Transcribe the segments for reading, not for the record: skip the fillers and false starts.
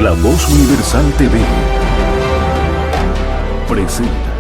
La Voz Universal TV presenta.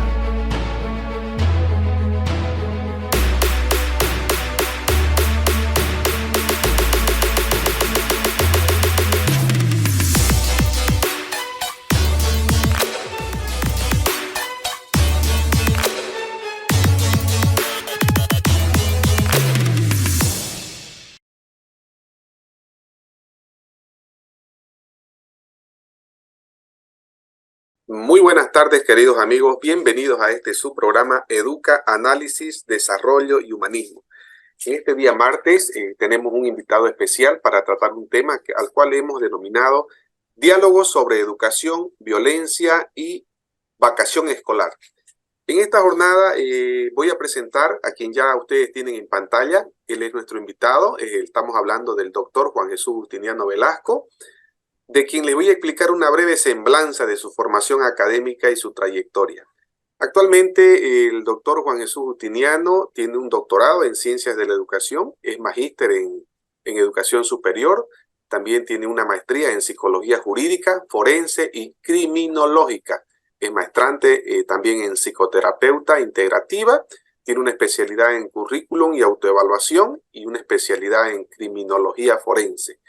Muy buenas tardes, queridos amigos. Bienvenidos a este su programa Educa, Análisis, Desarrollo y Humanismo. En este día martes tenemos un invitado especial para tratar un tema al cual hemos denominado Diálogos sobre Educación, Violencia y Vacación Escolar. En esta jornada voy a presentar a quien ya ustedes tienen en pantalla. Él es nuestro invitado. Estamos hablando del doctor Juan Jesús Justiniano Velasco, de quien le voy a explicar una breve semblanza de su formación académica y su trayectoria. Actualmente el doctor Juan Jesús Justiniano tiene un doctorado en Ciencias de la Educación, es magíster en Educación Superior, también tiene una maestría en Psicología Jurídica, Forense y Criminológica. Es maestrante también en Psicoterapeuta Integrativa, tiene una especialidad en Currículum y Autoevaluación y una especialidad en Criminología Forense.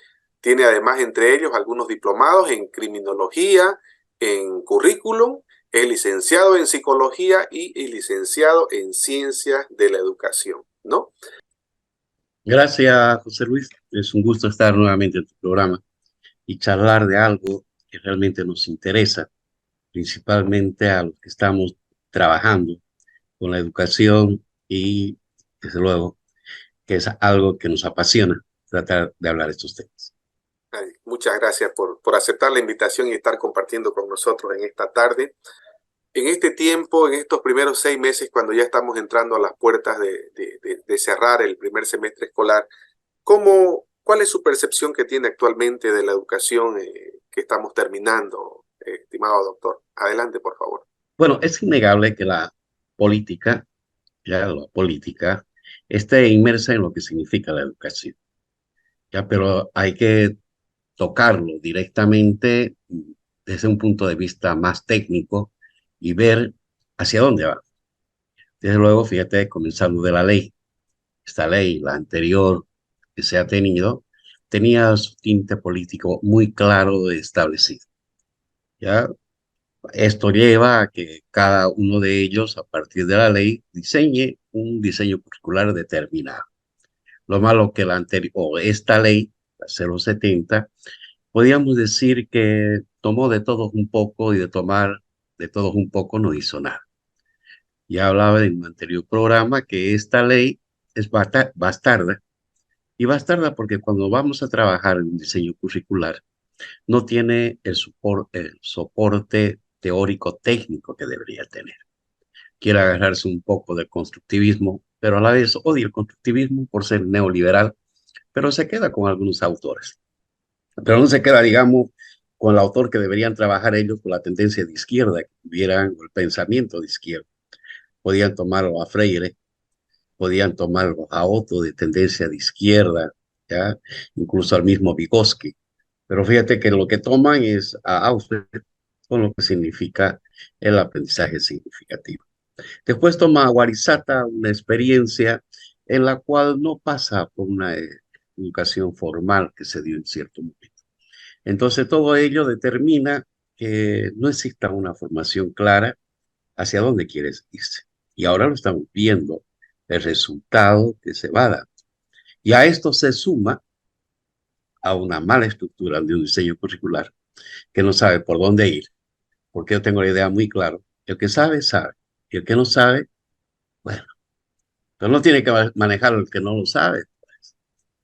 Tiene además entre ellos algunos diplomados en criminología, en currículum, es licenciado en psicología y licenciado en ciencias de la educación, ¿no? Gracias, José Luis. Es un gusto estar nuevamente en tu programa y charlar de algo que realmente nos interesa, principalmente a los que estamos trabajando con la educación y, desde luego, que es algo que nos apasiona tratar de hablar de estos temas. Muchas gracias por aceptar la invitación y estar compartiendo con nosotros en esta tarde. En este tiempo, en estos primeros 6 meses, cuando ya estamos entrando a las puertas de cerrar el primer semestre escolar, ¿cuál es su percepción que tiene actualmente de la educación que estamos terminando, estimado doctor? Adelante, por favor. Bueno, es innegable que la política esté inmersa en lo que significa la educación, ¿ya? Pero hay que tocarlo directamente desde un punto de vista más técnico y ver hacia dónde va. Desde luego, fíjate, comenzando de la ley. Esta ley, la anterior que se ha tenido, tenía su tinte político muy claro establecido. ¿Ya? Esto lleva a que cada uno de ellos, a partir de la ley, diseñe un diseño curricular determinado. Lo malo que la anterior, o esta ley, la 070, podríamos decir que tomó de todos un poco y de tomar de todos un poco no hizo nada. Ya hablaba en un anterior programa que esta ley es bastarda, y bastarda porque cuando vamos a trabajar en un diseño curricular no tiene el soporte teórico técnico que debería tener. Quiere agarrarse un poco del constructivismo, pero a la vez odia el constructivismo por ser neoliberal, pero se queda con algunos autores. Pero no se queda, digamos, con el autor que deberían trabajar ellos con la tendencia de izquierda, que tuvieran el pensamiento de izquierda. Podían tomarlo a Freire, podían tomarlo a Otto de tendencia de izquierda, ¿ya? Incluso al mismo Vygotsky. Pero fíjate que lo que toman es a Auschwitz con lo que significa el aprendizaje significativo. Después toma a Warisata, una experiencia en la cual no pasa por una educación formal que se dio en cierto momento. Entonces todo ello determina que no exista una formación clara hacia dónde quieres irse. Y ahora lo estamos viendo, el resultado que se va a dar. Y a esto se suma a una mala estructura de un diseño curricular que no sabe por dónde ir, porque yo tengo la idea muy clara. El que sabe, sabe. Y el que no sabe, bueno, pero no tiene que manejar el que no lo sabe. Pues.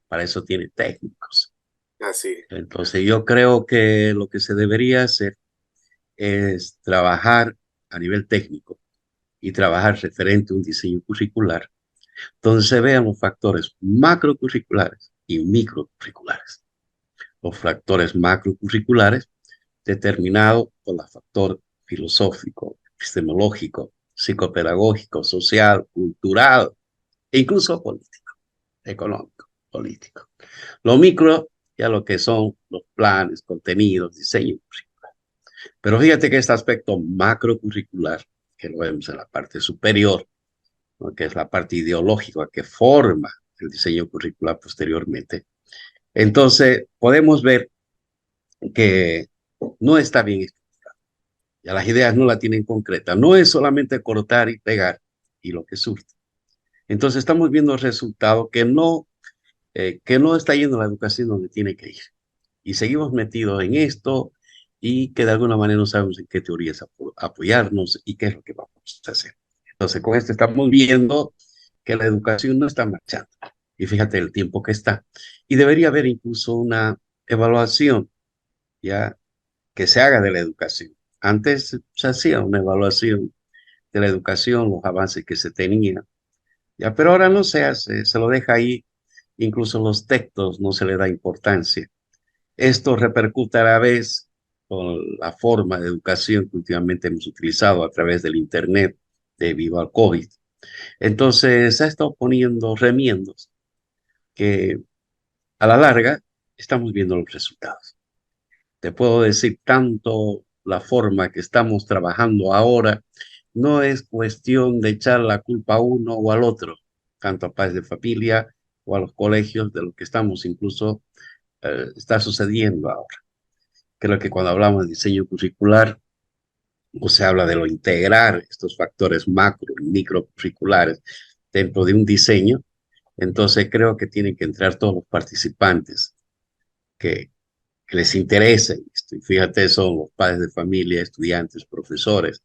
Para eso tiene técnicos. Así. Entonces yo creo que lo que se debería hacer es trabajar a nivel técnico y trabajar referente a un diseño curricular donde se vean los factores macrocurriculares y microcurriculares. Los factores macrocurriculares determinados por el factor filosófico, epistemológico, psicopedagógico, social, cultural e incluso político, económico, político. Lo micro ya lo que son los planes, contenidos, diseño curricular. Pero fíjate que este aspecto macrocurricular, que lo vemos en la parte superior, ¿no?, que es la parte ideológica que forma el diseño curricular posteriormente, entonces podemos ver que no está bien estructurado. Ya las ideas no la tienen concreta. No es solamente cortar y pegar y lo que surge. Entonces estamos viendo el resultado que no está yendo la educación donde tiene que ir. Y seguimos metidos en esto y que de alguna manera no sabemos en qué teorías apoyarnos y qué es lo que vamos a hacer. Entonces con esto estamos viendo que la educación no está marchando. Y fíjate el tiempo que está. Y debería haber incluso una evaluación ya que se haga de la educación. Antes se hacía una evaluación de la educación, los avances que se tenían, ya, pero ahora no se hace, se lo deja ahí, incluso los textos no se le da importancia. Esto repercute a la vez con la forma de educación que últimamente hemos utilizado a través del Internet debido al COVID. Entonces se ha estado poniendo remiendos que a la larga estamos viendo los resultados. Te puedo decir tanto la forma que estamos trabajando ahora, no es cuestión de echar la culpa a uno o al otro, tanto a padres de familia o a los colegios, de lo que estamos incluso está sucediendo ahora. Creo que cuando hablamos de diseño curricular, o se habla de lo integrar estos factores macro y micro curriculares dentro de un diseño, entonces creo que tienen que entrar todos los participantes que les interese esto. Y fíjate, son los padres de familia, estudiantes, profesores,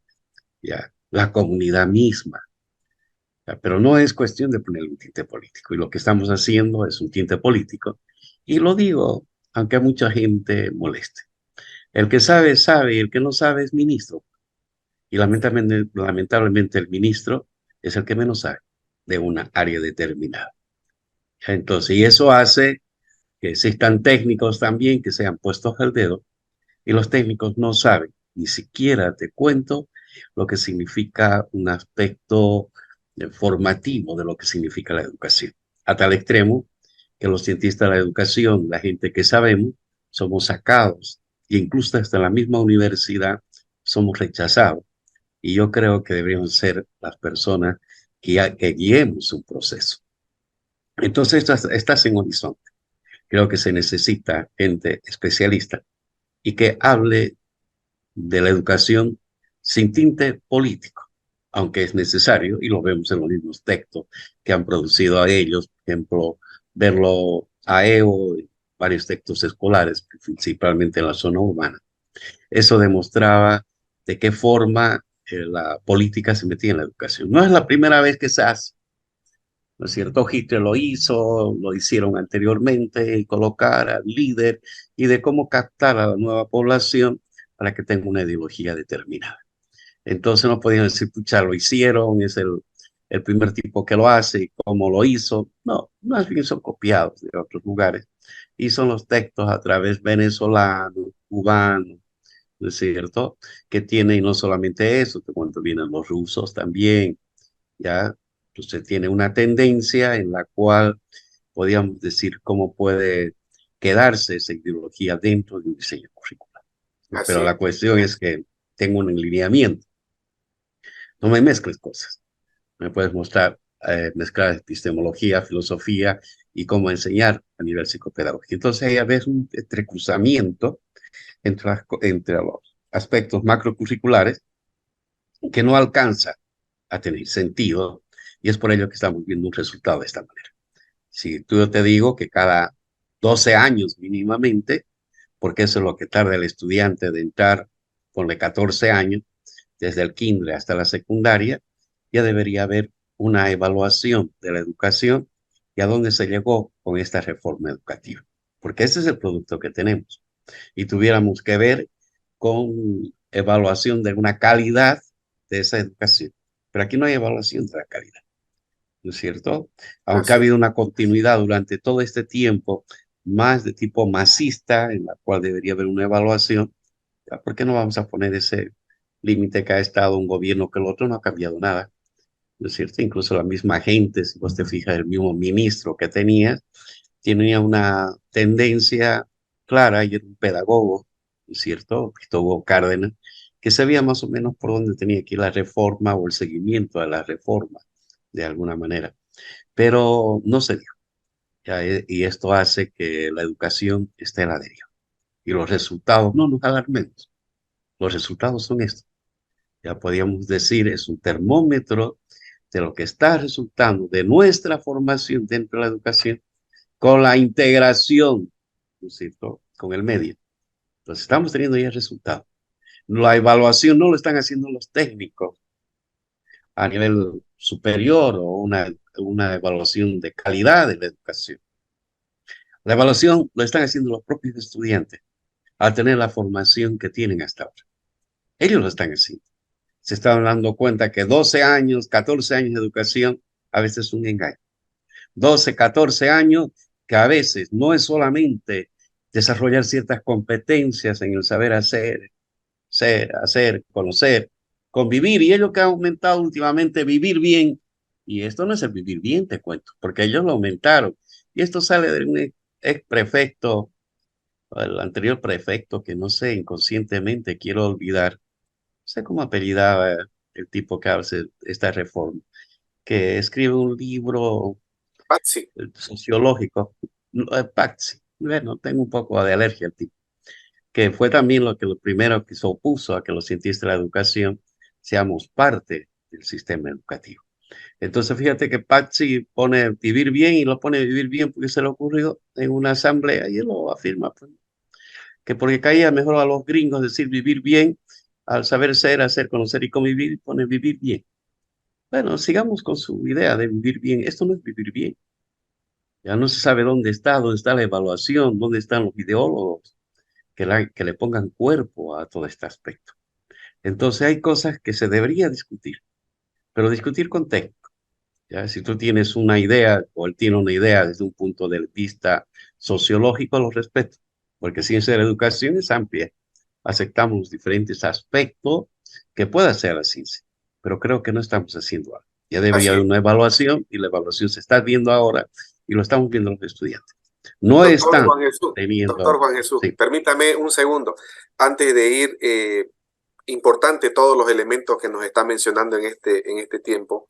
ya, la comunidad misma. Ya, pero no es cuestión de poner un tinte político. Y lo que estamos haciendo es un tinte político. Y lo digo, aunque a mucha gente moleste. El que sabe, sabe, y el que no sabe es ministro. Y lamentablemente el ministro es el que menos sabe de una área determinada. Entonces, y eso hace que existan técnicos también que sean puestos al dedo y los técnicos no saben, ni siquiera te cuento lo que significa un aspecto formativo de lo que significa la educación. A tal extremo que los cientistas de la educación, la gente que sabemos, somos sacados e incluso hasta la misma universidad somos rechazados. Y yo creo que deberíamos ser las personas que guiemos un proceso. Entonces, estás en horizonte. Creo que se necesita gente especialista y que hable de la educación sin tinte político, aunque es necesario, y lo vemos en los mismos textos que han producido a ellos, por ejemplo, verlo a Evo, varios textos escolares, principalmente en la zona urbana. Eso demostraba de qué forma la política se metía en la educación. No es la primera vez que se hace, ¿no es cierto? Hitler lo hizo, lo hicieron anteriormente, colocar al líder y de cómo captar a la nueva población para que tenga una ideología determinada. Entonces no podían decir, pucha, lo hicieron, es el primer tipo que lo hace y cómo lo hizo. No, más bien son copiados de otros lugares y son los textos a través venezolanos, cubanos, ¿no es cierto? Que tiene y no solamente eso, que cuando vienen los rusos también, ya, usted tiene una tendencia en la cual podríamos decir cómo puede quedarse esa ideología dentro de un diseño curricular. Así Pero es. la cuestión es que tengo un lineamiento. No me mezcles cosas. Me puedes mostrar, mezclar epistemología, filosofía y cómo enseñar a nivel psicopedagógico. Entonces, ahí ves un entrecruzamiento entre los aspectos macrocurriculares que no alcanza a tener sentido y es por ello que estamos viendo un resultado de esta manera. Si tú yo te digo que cada 12 años mínimamente, porque eso es lo que tarda el estudiante de entrar, ponle 14 años, desde el kinder hasta la secundaria, ya debería haber una evaluación de la educación y a dónde se llegó con esta reforma educativa. Porque ese es el producto que tenemos. Y tuviéramos que ver con evaluación de una calidad de esa educación. Pero aquí no hay evaluación de la calidad, ¿no es cierto? Aunque ha Así habido una continuidad durante todo este tiempo, más de tipo masista, en la cual debería haber una evaluación, ¿por qué no vamos a poner ese límite que ha estado un gobierno que el otro no ha cambiado nada? ¿No es cierto? Incluso la misma gente, si vos te fijas, el mismo ministro que tenía una tendencia clara y era un pedagogo, ¿no es cierto? Cristóbal Cárdenas, que sabía más o menos por dónde tenía que ir la reforma o el seguimiento de la reforma, de alguna manera. Pero no se dio. Y esto hace que la educación esté a la deriva. Y los resultados, no nos alarmemos, los resultados son estos. Ya podríamos decir, es un termómetro de lo que está resultando de nuestra formación dentro de la educación con la integración, ¿no es cierto?, con el medio. Entonces estamos teniendo ya resultados. La evaluación no lo están haciendo los técnicos a nivel superior o una evaluación de calidad de la educación. La evaluación lo están haciendo los propios estudiantes al tener la formación que tienen hasta ahora. Ellos lo están haciendo. Se están dando cuenta que 12 años, 14 años de educación a veces es un engaño. 12, 14 años que a veces no es solamente desarrollar ciertas competencias en el saber hacer, ser, hacer, conocer, convivir. Y ello que ha aumentado últimamente, vivir bien. Y esto no es el vivir bien, te cuento, porque ellos lo aumentaron. Y esto sale de un ex prefecto, el anterior prefecto, que no sé, inconscientemente quiero olvidar. No sé cómo apellidaba el tipo que hace esta reforma, que escribe un libro Patsy. sociológico, Paxi. Bueno, tengo un poco de alergia al tipo, que fue también lo primero que se opuso a que los científicos de la educación seamos parte del sistema educativo. Entonces, fíjate que Patsy pone vivir bien y lo pone vivir bien porque se le ocurrió en una asamblea y él lo afirma, pues, que porque caía mejor a los gringos decir vivir bien, al saber ser, hacer, conocer y convivir, pone vivir bien. Bueno, sigamos con su idea de vivir bien. Esto no es vivir bien. Ya no se sabe dónde está la evaluación, dónde están los ideólogos que le pongan cuerpo a todo este aspecto. Entonces hay cosas que se debería discutir, pero discutir con técnico. ¿Ya? Si tú tienes una idea o él tiene una idea desde un punto de vista sociológico, lo respeto, porque ciencia de la educación es amplia. Aceptamos diferentes aspectos que pueda hacer la ciencia, pero creo que no estamos haciendo algo. Ya debería Así haber es. una evaluación y la evaluación se está viendo ahora y lo estamos viendo los estudiantes. No están Doctor teniendo, Juan Jesús, sí, permítame un segundo antes de ir. Importante todos los elementos que nos está mencionando en este tiempo,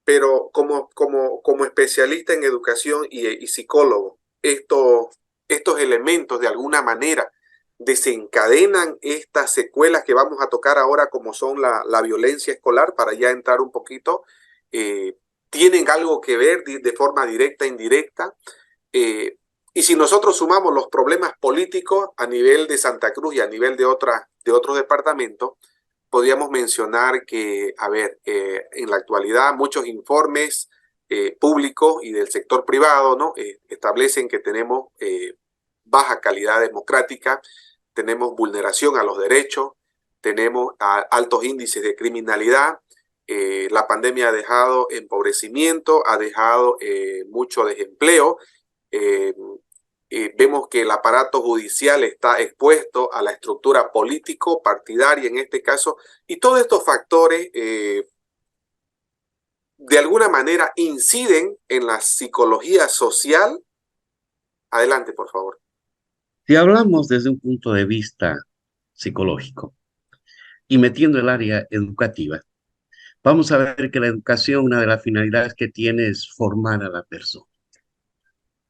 pero como especialista en educación y psicólogo, estos elementos de alguna manera desencadenan estas secuelas que vamos a tocar ahora, como son la violencia escolar, para ya entrar un poquito, eh, tienen algo que ver de forma directa e indirecta. Eh, y si nosotros sumamos los problemas políticos a nivel de Santa Cruz y a nivel de otros departamentos, podríamos mencionar que, a ver, en la actualidad muchos informes públicos y del sector privado, ¿no? Establecen que tenemos baja calidad democrática, tenemos vulneración a los derechos, tenemos altos índices de criminalidad. La pandemia ha dejado empobrecimiento, ha dejado mucho desempleo. eh, Vemos que el aparato judicial está expuesto a la estructura político-partidaria en este caso, y todos estos factores de alguna manera inciden en la psicología social. Adelante, por favor. si hablamos desde un punto de vista psicológico y metiendo el área educativa, vamos a ver que la educación, una de las finalidades que tiene es formar a la persona,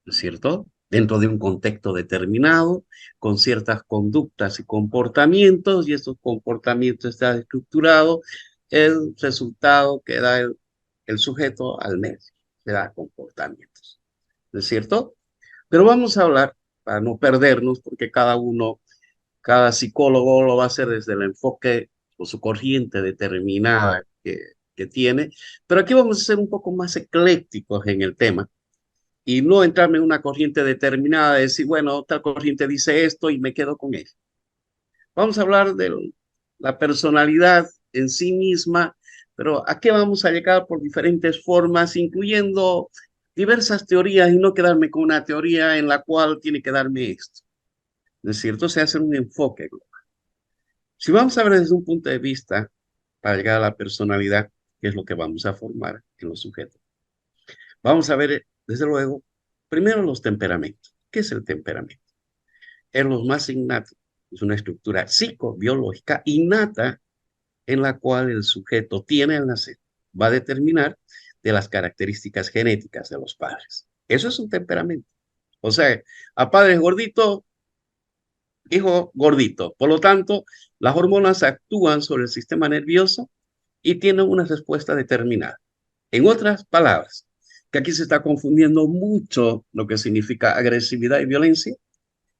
¿no es cierto? Dentro de un contexto determinado, con ciertas conductas y comportamientos, y estos comportamientos están estructurados, el resultado que da el sujeto al medio, se da comportamientos, ¿no es cierto? Pero vamos a hablar, para no perdernos, porque cada psicólogo lo va a hacer desde el enfoque o su corriente determinada que tiene, pero aquí vamos a ser un poco más eclécticos en el tema y no entrarme en una corriente determinada de decir, bueno, otra corriente dice esto y me quedo con eso. Vamos a hablar de la personalidad en sí misma, pero ¿a qué vamos a llegar por diferentes formas, incluyendo diversas teorías y no quedarme con una teoría en la cual tiene que darme esto? ¿No es cierto? Se hace un enfoque global. Si vamos a ver desde un punto de vista para llegar a la personalidad, que es lo que vamos a formar en los sujetos, vamos a ver, desde luego, primero los temperamentos. ¿Qué es el temperamento? es lo más innato. Es una estructura psicobiológica innata en la cual el sujeto tiene al nacer. Va a determinar de las características genéticas de los padres. Eso es un temperamento. O sea, a padres gorditos, hijo gordito. Por lo tanto, las hormonas actúan sobre el sistema nervioso y tienen una respuesta determinada. En otras palabras, que aquí se está confundiendo mucho lo que significa agresividad y violencia.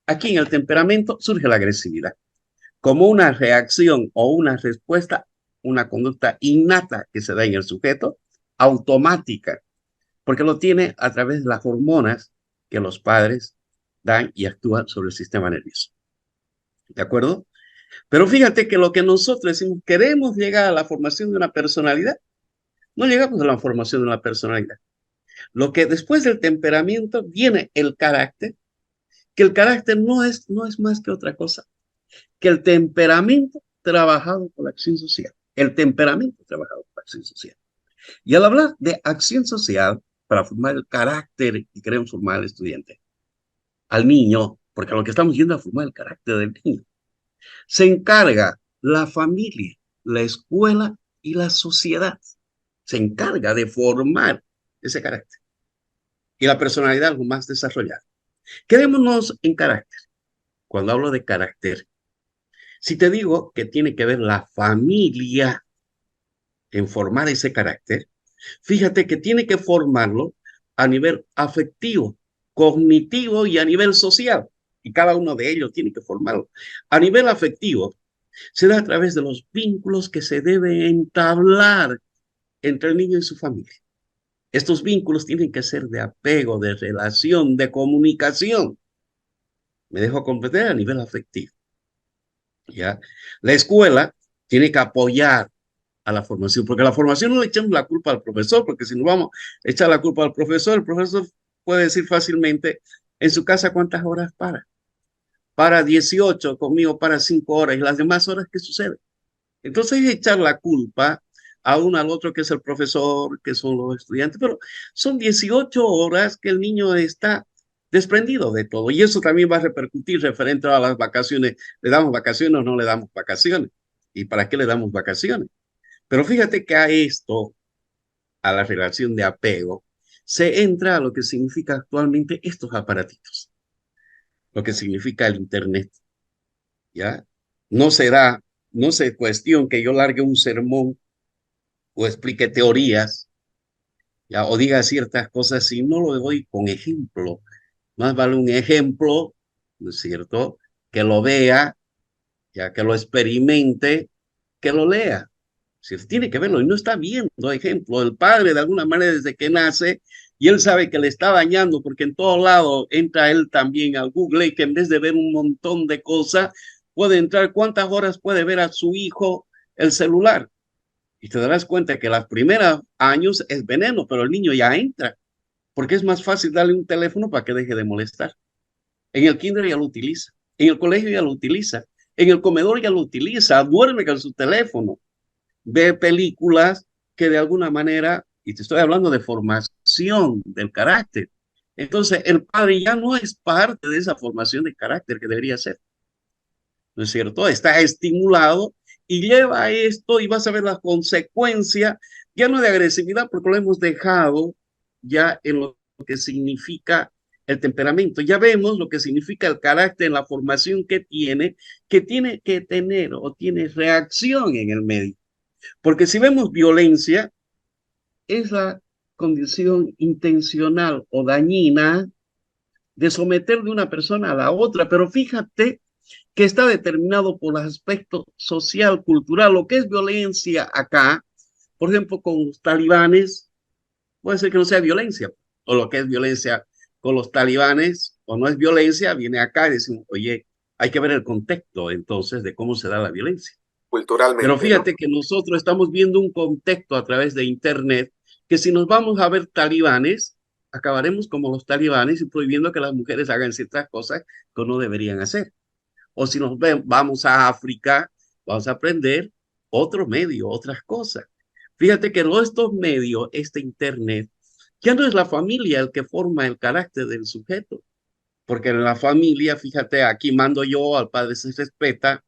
Aquí en el temperamento surge la agresividad como una reacción o una respuesta, una conducta innata que se da en el sujeto, automática, porque lo tiene a través de las hormonas que los padres dan y actúan sobre el sistema nervioso. ¿De acuerdo? Pero fíjate que lo que nosotros decimos, queremos llegar a la formación de una personalidad, no llegamos a la formación de una personalidad. Lo que después del temperamento viene el carácter, que el carácter no es más que otra cosa, que el temperamento trabajado por la acción social. El temperamento trabajado por la acción social. Y al hablar de acción social, para formar el carácter y queremos formar al estudiante, al niño, porque lo que estamos yendo a formar el carácter del niño, se encarga la familia, la escuela y la sociedad. Se encarga de formar ese carácter. Y la personalidad algo más desarrollada. Quedémonos en carácter. Cuando hablo de carácter, si te digo que tiene que ver la familia en formar ese carácter, fíjate que tiene que formarlo a nivel afectivo, cognitivo y a nivel social. Y cada uno de ellos tiene que formarlo. A nivel afectivo, se da a través de los vínculos que se deben entablar entre el niño y su familia. Estos vínculos tienen que ser de apego, de relación, de comunicación. Me dejo comprender a nivel afectivo. ¿Ya? La escuela tiene que apoyar a la formación, porque la formación no le echamos la culpa al profesor, porque si no vamos a echar la culpa al profesor, el profesor puede decir fácilmente en su casa cuántas horas para 18, conmigo para 5 horas, y las demás horas, ¿qué sucede? Entonces es echar la culpa a uno al otro, que es el profesor, que son los estudiantes, pero son 18 horas que el niño está desprendido de todo, y eso también va a repercutir referente a las vacaciones. ¿Le damos vacaciones o no le damos vacaciones? ¿Y para qué le damos vacaciones? Pero fíjate que a esto, a la relación de apego, se entra a lo que significa actualmente estos aparatitos, lo que significa el Internet, ¿ya? No será, no se cuestión que yo largue un sermón o explique teorías, ¿ya? O diga ciertas cosas si no lo doy con ejemplo. Más vale un ejemplo, ¿no es cierto? Que lo vea, ya que lo experimente, que lo lea. Si tiene que verlo y no está viendo, ejemplo, el padre de alguna manera desde que nace y él sabe que le está dañando porque en todo lado entra él también al Google y que en vez de ver un montón de cosas, puede entrar cuántas horas puede ver a su hijo el celular. Y te darás cuenta que los primeros años es veneno, pero el niño ya entra porque es más fácil darle un teléfono para que deje de molestar. En el kinder ya lo utiliza, en el colegio ya lo utiliza, en el comedor ya lo utiliza, duerme con su teléfono, ve películas que de alguna manera, y te estoy hablando de formación del carácter, entonces el padre ya no es parte de esa formación de carácter que debería ser, ¿no es cierto? Está estimulado y lleva a esto y vas a ver las consecuencias, ya no de agresividad, porque lo hemos dejado ya en lo que significa el temperamento. Ya vemos lo que significa el carácter en la formación que tiene que tener o tiene reacción en el medio. Porque si vemos violencia, es la condición intencional o dañina de someter de una persona a la otra, pero fíjate que está determinado por el aspecto social, cultural, lo que es violencia acá, por ejemplo, con los talibanes, puede ser que no sea violencia, o lo que es violencia con los talibanes, o no es violencia, viene acá y decimos, oye, hay que ver el contexto entonces de cómo se da la violencia. Pero Culturalmente, ¿no? fíjate que nosotros estamos viendo un contexto a través de Internet que si nos vamos a ver talibanes, acabaremos como los talibanes y prohibiendo que las mujeres hagan ciertas cosas que no deberían hacer. O si vamos a África, vamos a aprender otro medio, otras cosas. Fíjate que todos estos medios, este Internet, ya no es la familia el que forma el carácter del sujeto. porque en la familia, fíjate, aquí mando yo, al padre se respeta,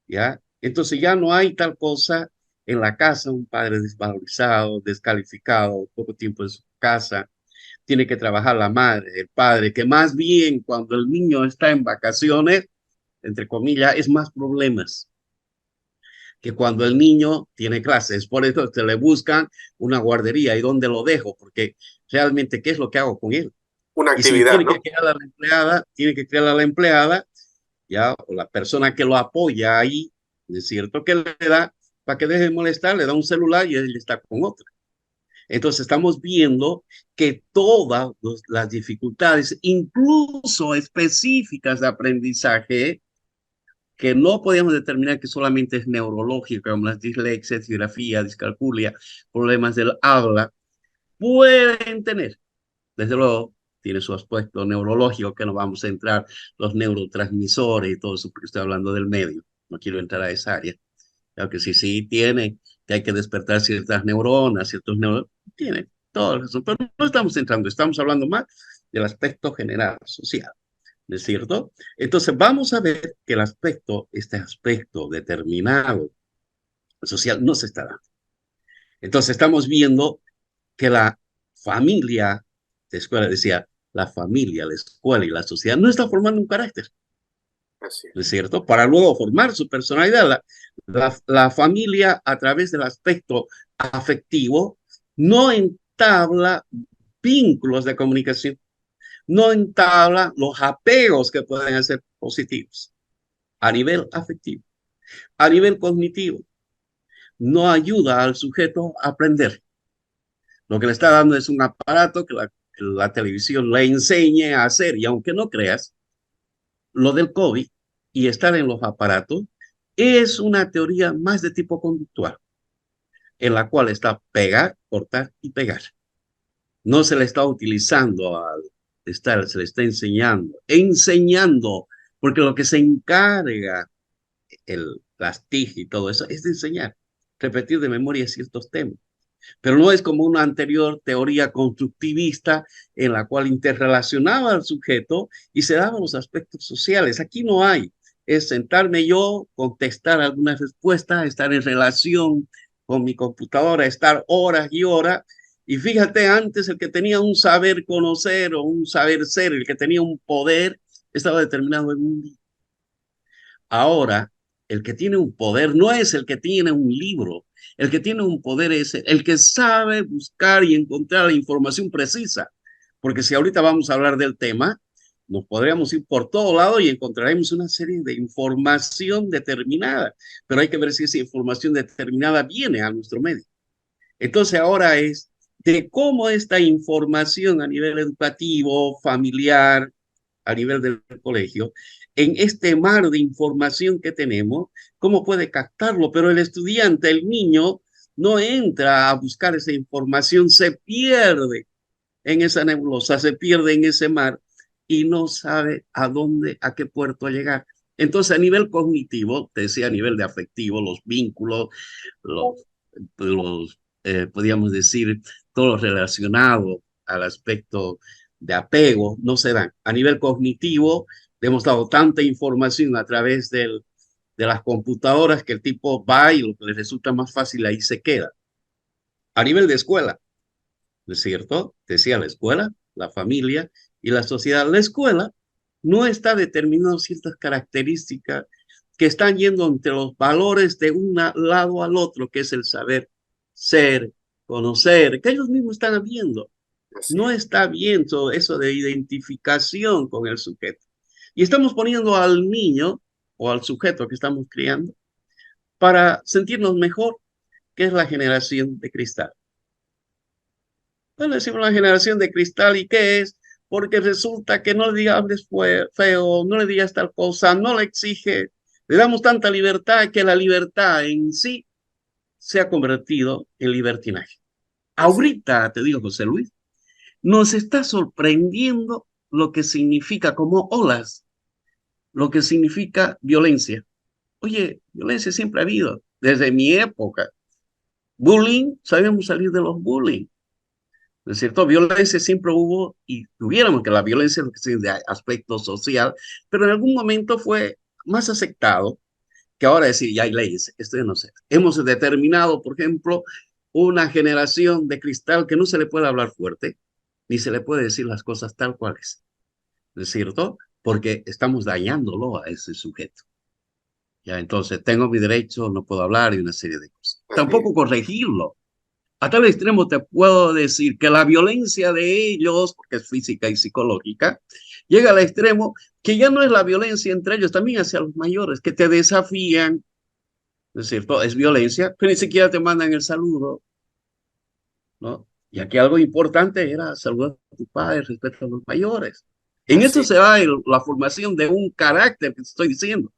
¿ya? Entonces ya no hay tal cosa en la casa, un padre desvalorizado, descalificado, poco tiempo en su casa, tiene que trabajar la madre, el padre, que más bien cuando el niño está en vacaciones, entre comillas, es más problemas que cuando el niño tiene clases. Por eso se le buscan una guardería y dónde lo dejo, porque realmente, ¿qué es lo que hago con él? Una Y si actividad, tiene que ¿no? quedar a la empleada, tiene que quedar a la empleada, ya, o la persona que lo apoya ahí, es cierto que le da, para que deje de molestar, le da un celular y él está con otro. Entonces estamos viendo que todas las dificultades, incluso específicas de aprendizaje, que no podíamos determinar que solamente es neurológico, como las dislexia, disgrafía, discalculia, problemas del habla, pueden tener, desde luego, tiene su aspecto neurológico, que no vamos a entrar, los neurotransmisores y todo eso, porque estoy hablando del medio, no quiero entrar a esa área. Claro que sí tiene, que hay que despertar ciertas neuronas, ciertos neuronas, tiene todo eso, pero no estamos entrando, estamos hablando más del aspecto general, social. ¿No es cierto? Entonces vamos a ver que este aspecto determinado social no se está dando. Entonces estamos viendo que la familia, de escuela decía, la familia, la escuela y la sociedad no está formando un carácter, Así ¿no es es. cierto? Para luego formar su personalidad. La familia a través del aspecto afectivo no entabla vínculos de comunicación, no entabla los apegos que pueden ser positivos a nivel afectivo, a nivel cognitivo. No ayuda al sujeto a aprender. Lo que le está dando es un aparato que la televisión le enseñe a hacer. Y aunque no creas, lo del COVID y estar en los aparatos es una teoría más de tipo conductual, en la cual está pegar, cortar y pegar. No se le está utilizando al estar, se le está enseñando, porque lo que se encarga las TIC y todo eso es de enseñar, repetir de memoria ciertos temas. Pero no es como una anterior teoría constructivista en la cual interrelacionaba al sujeto y se daban los aspectos sociales. Aquí no hay. Es sentarme yo, contestar algunas respuestas, estar en relación con mi computadora, estar horas y horas. Y fíjate, antes el que tenía un saber conocer o un saber ser, el que tenía un poder, estaba determinado en un libro. Ahora, el que tiene un poder no es el que tiene un libro. El que tiene un poder es el que sabe buscar y encontrar la información precisa. Porque si ahorita vamos a hablar del tema, nos podríamos ir por todo lado y encontraremos una serie de información determinada. Pero hay que ver si esa información determinada viene a nuestro medio. Entonces ahora es de cómo esta información a nivel educativo, familiar, a nivel del colegio, en este mar de información que tenemos, cómo puede captarlo, pero el estudiante, el niño, no entra a buscar esa información, se pierde en esa nebulosa, se pierde en ese mar y no sabe a dónde, a qué puerto llegar. Entonces, a nivel cognitivo, te decía, a nivel de afectivo, los vínculos, podríamos decir, todo lo relacionado al aspecto de apego, no se dan. A nivel cognitivo, le hemos dado tanta información a través de las computadoras que el tipo va y lo que le resulta más fácil ahí se queda. A nivel de escuela, ¿no es cierto? Decía la escuela, la familia y la sociedad. La escuela no está determinando ciertas características que están yendo entre los valores de un lado al otro, que es el saber, ser, conocer, que ellos mismos están viendo. Así No es. está bien todo eso de identificación con el sujeto. Y estamos poniendo al niño o al sujeto que estamos criando para sentirnos mejor, que es la generación de cristal. Bueno, decimos la generación de cristal, ¿y qué es? Porque resulta que no le digas hables feo, no le digas tal cosa, no le exige, le damos tanta libertad que la libertad en sí se ha convertido en libertinaje. Así es. Ahorita, te digo, José Luis, nos está sorprendiendo lo que significa como olas, lo que significa violencia. Oye, violencia siempre ha habido, desde mi época. Bullying, sabíamos salir de los bullying. ¿no es cierto? Violencia siempre hubo y tuviéramos que la violencia es lo que se de aspecto social, pero en algún momento fue más aceptado que ahora decir, ya hay leyes, esto yo no sé. Hemos determinado, por ejemplo, una generación de cristal que no se le puede hablar fuerte, ni se le puede decir las cosas tal cual ¿no es cierto? Porque estamos dañándolo a ese sujeto. Ya, entonces tengo mi derecho, no puedo hablar y una serie de cosas. Así es. Tampoco corregirlo. A tal extremo te puedo decir que la violencia de ellos, porque es física y psicológica, llega al extremo que ya no es la violencia entre ellos, también hacia los mayores, que te desafían, ¿no es cierto? Es violencia, pero ni siquiera te mandan el saludo, ¿no? Y aquí algo importante era saludar a tu padre, respeto a los mayores. En Así esto es. se va la formación de un carácter que te estoy diciendo.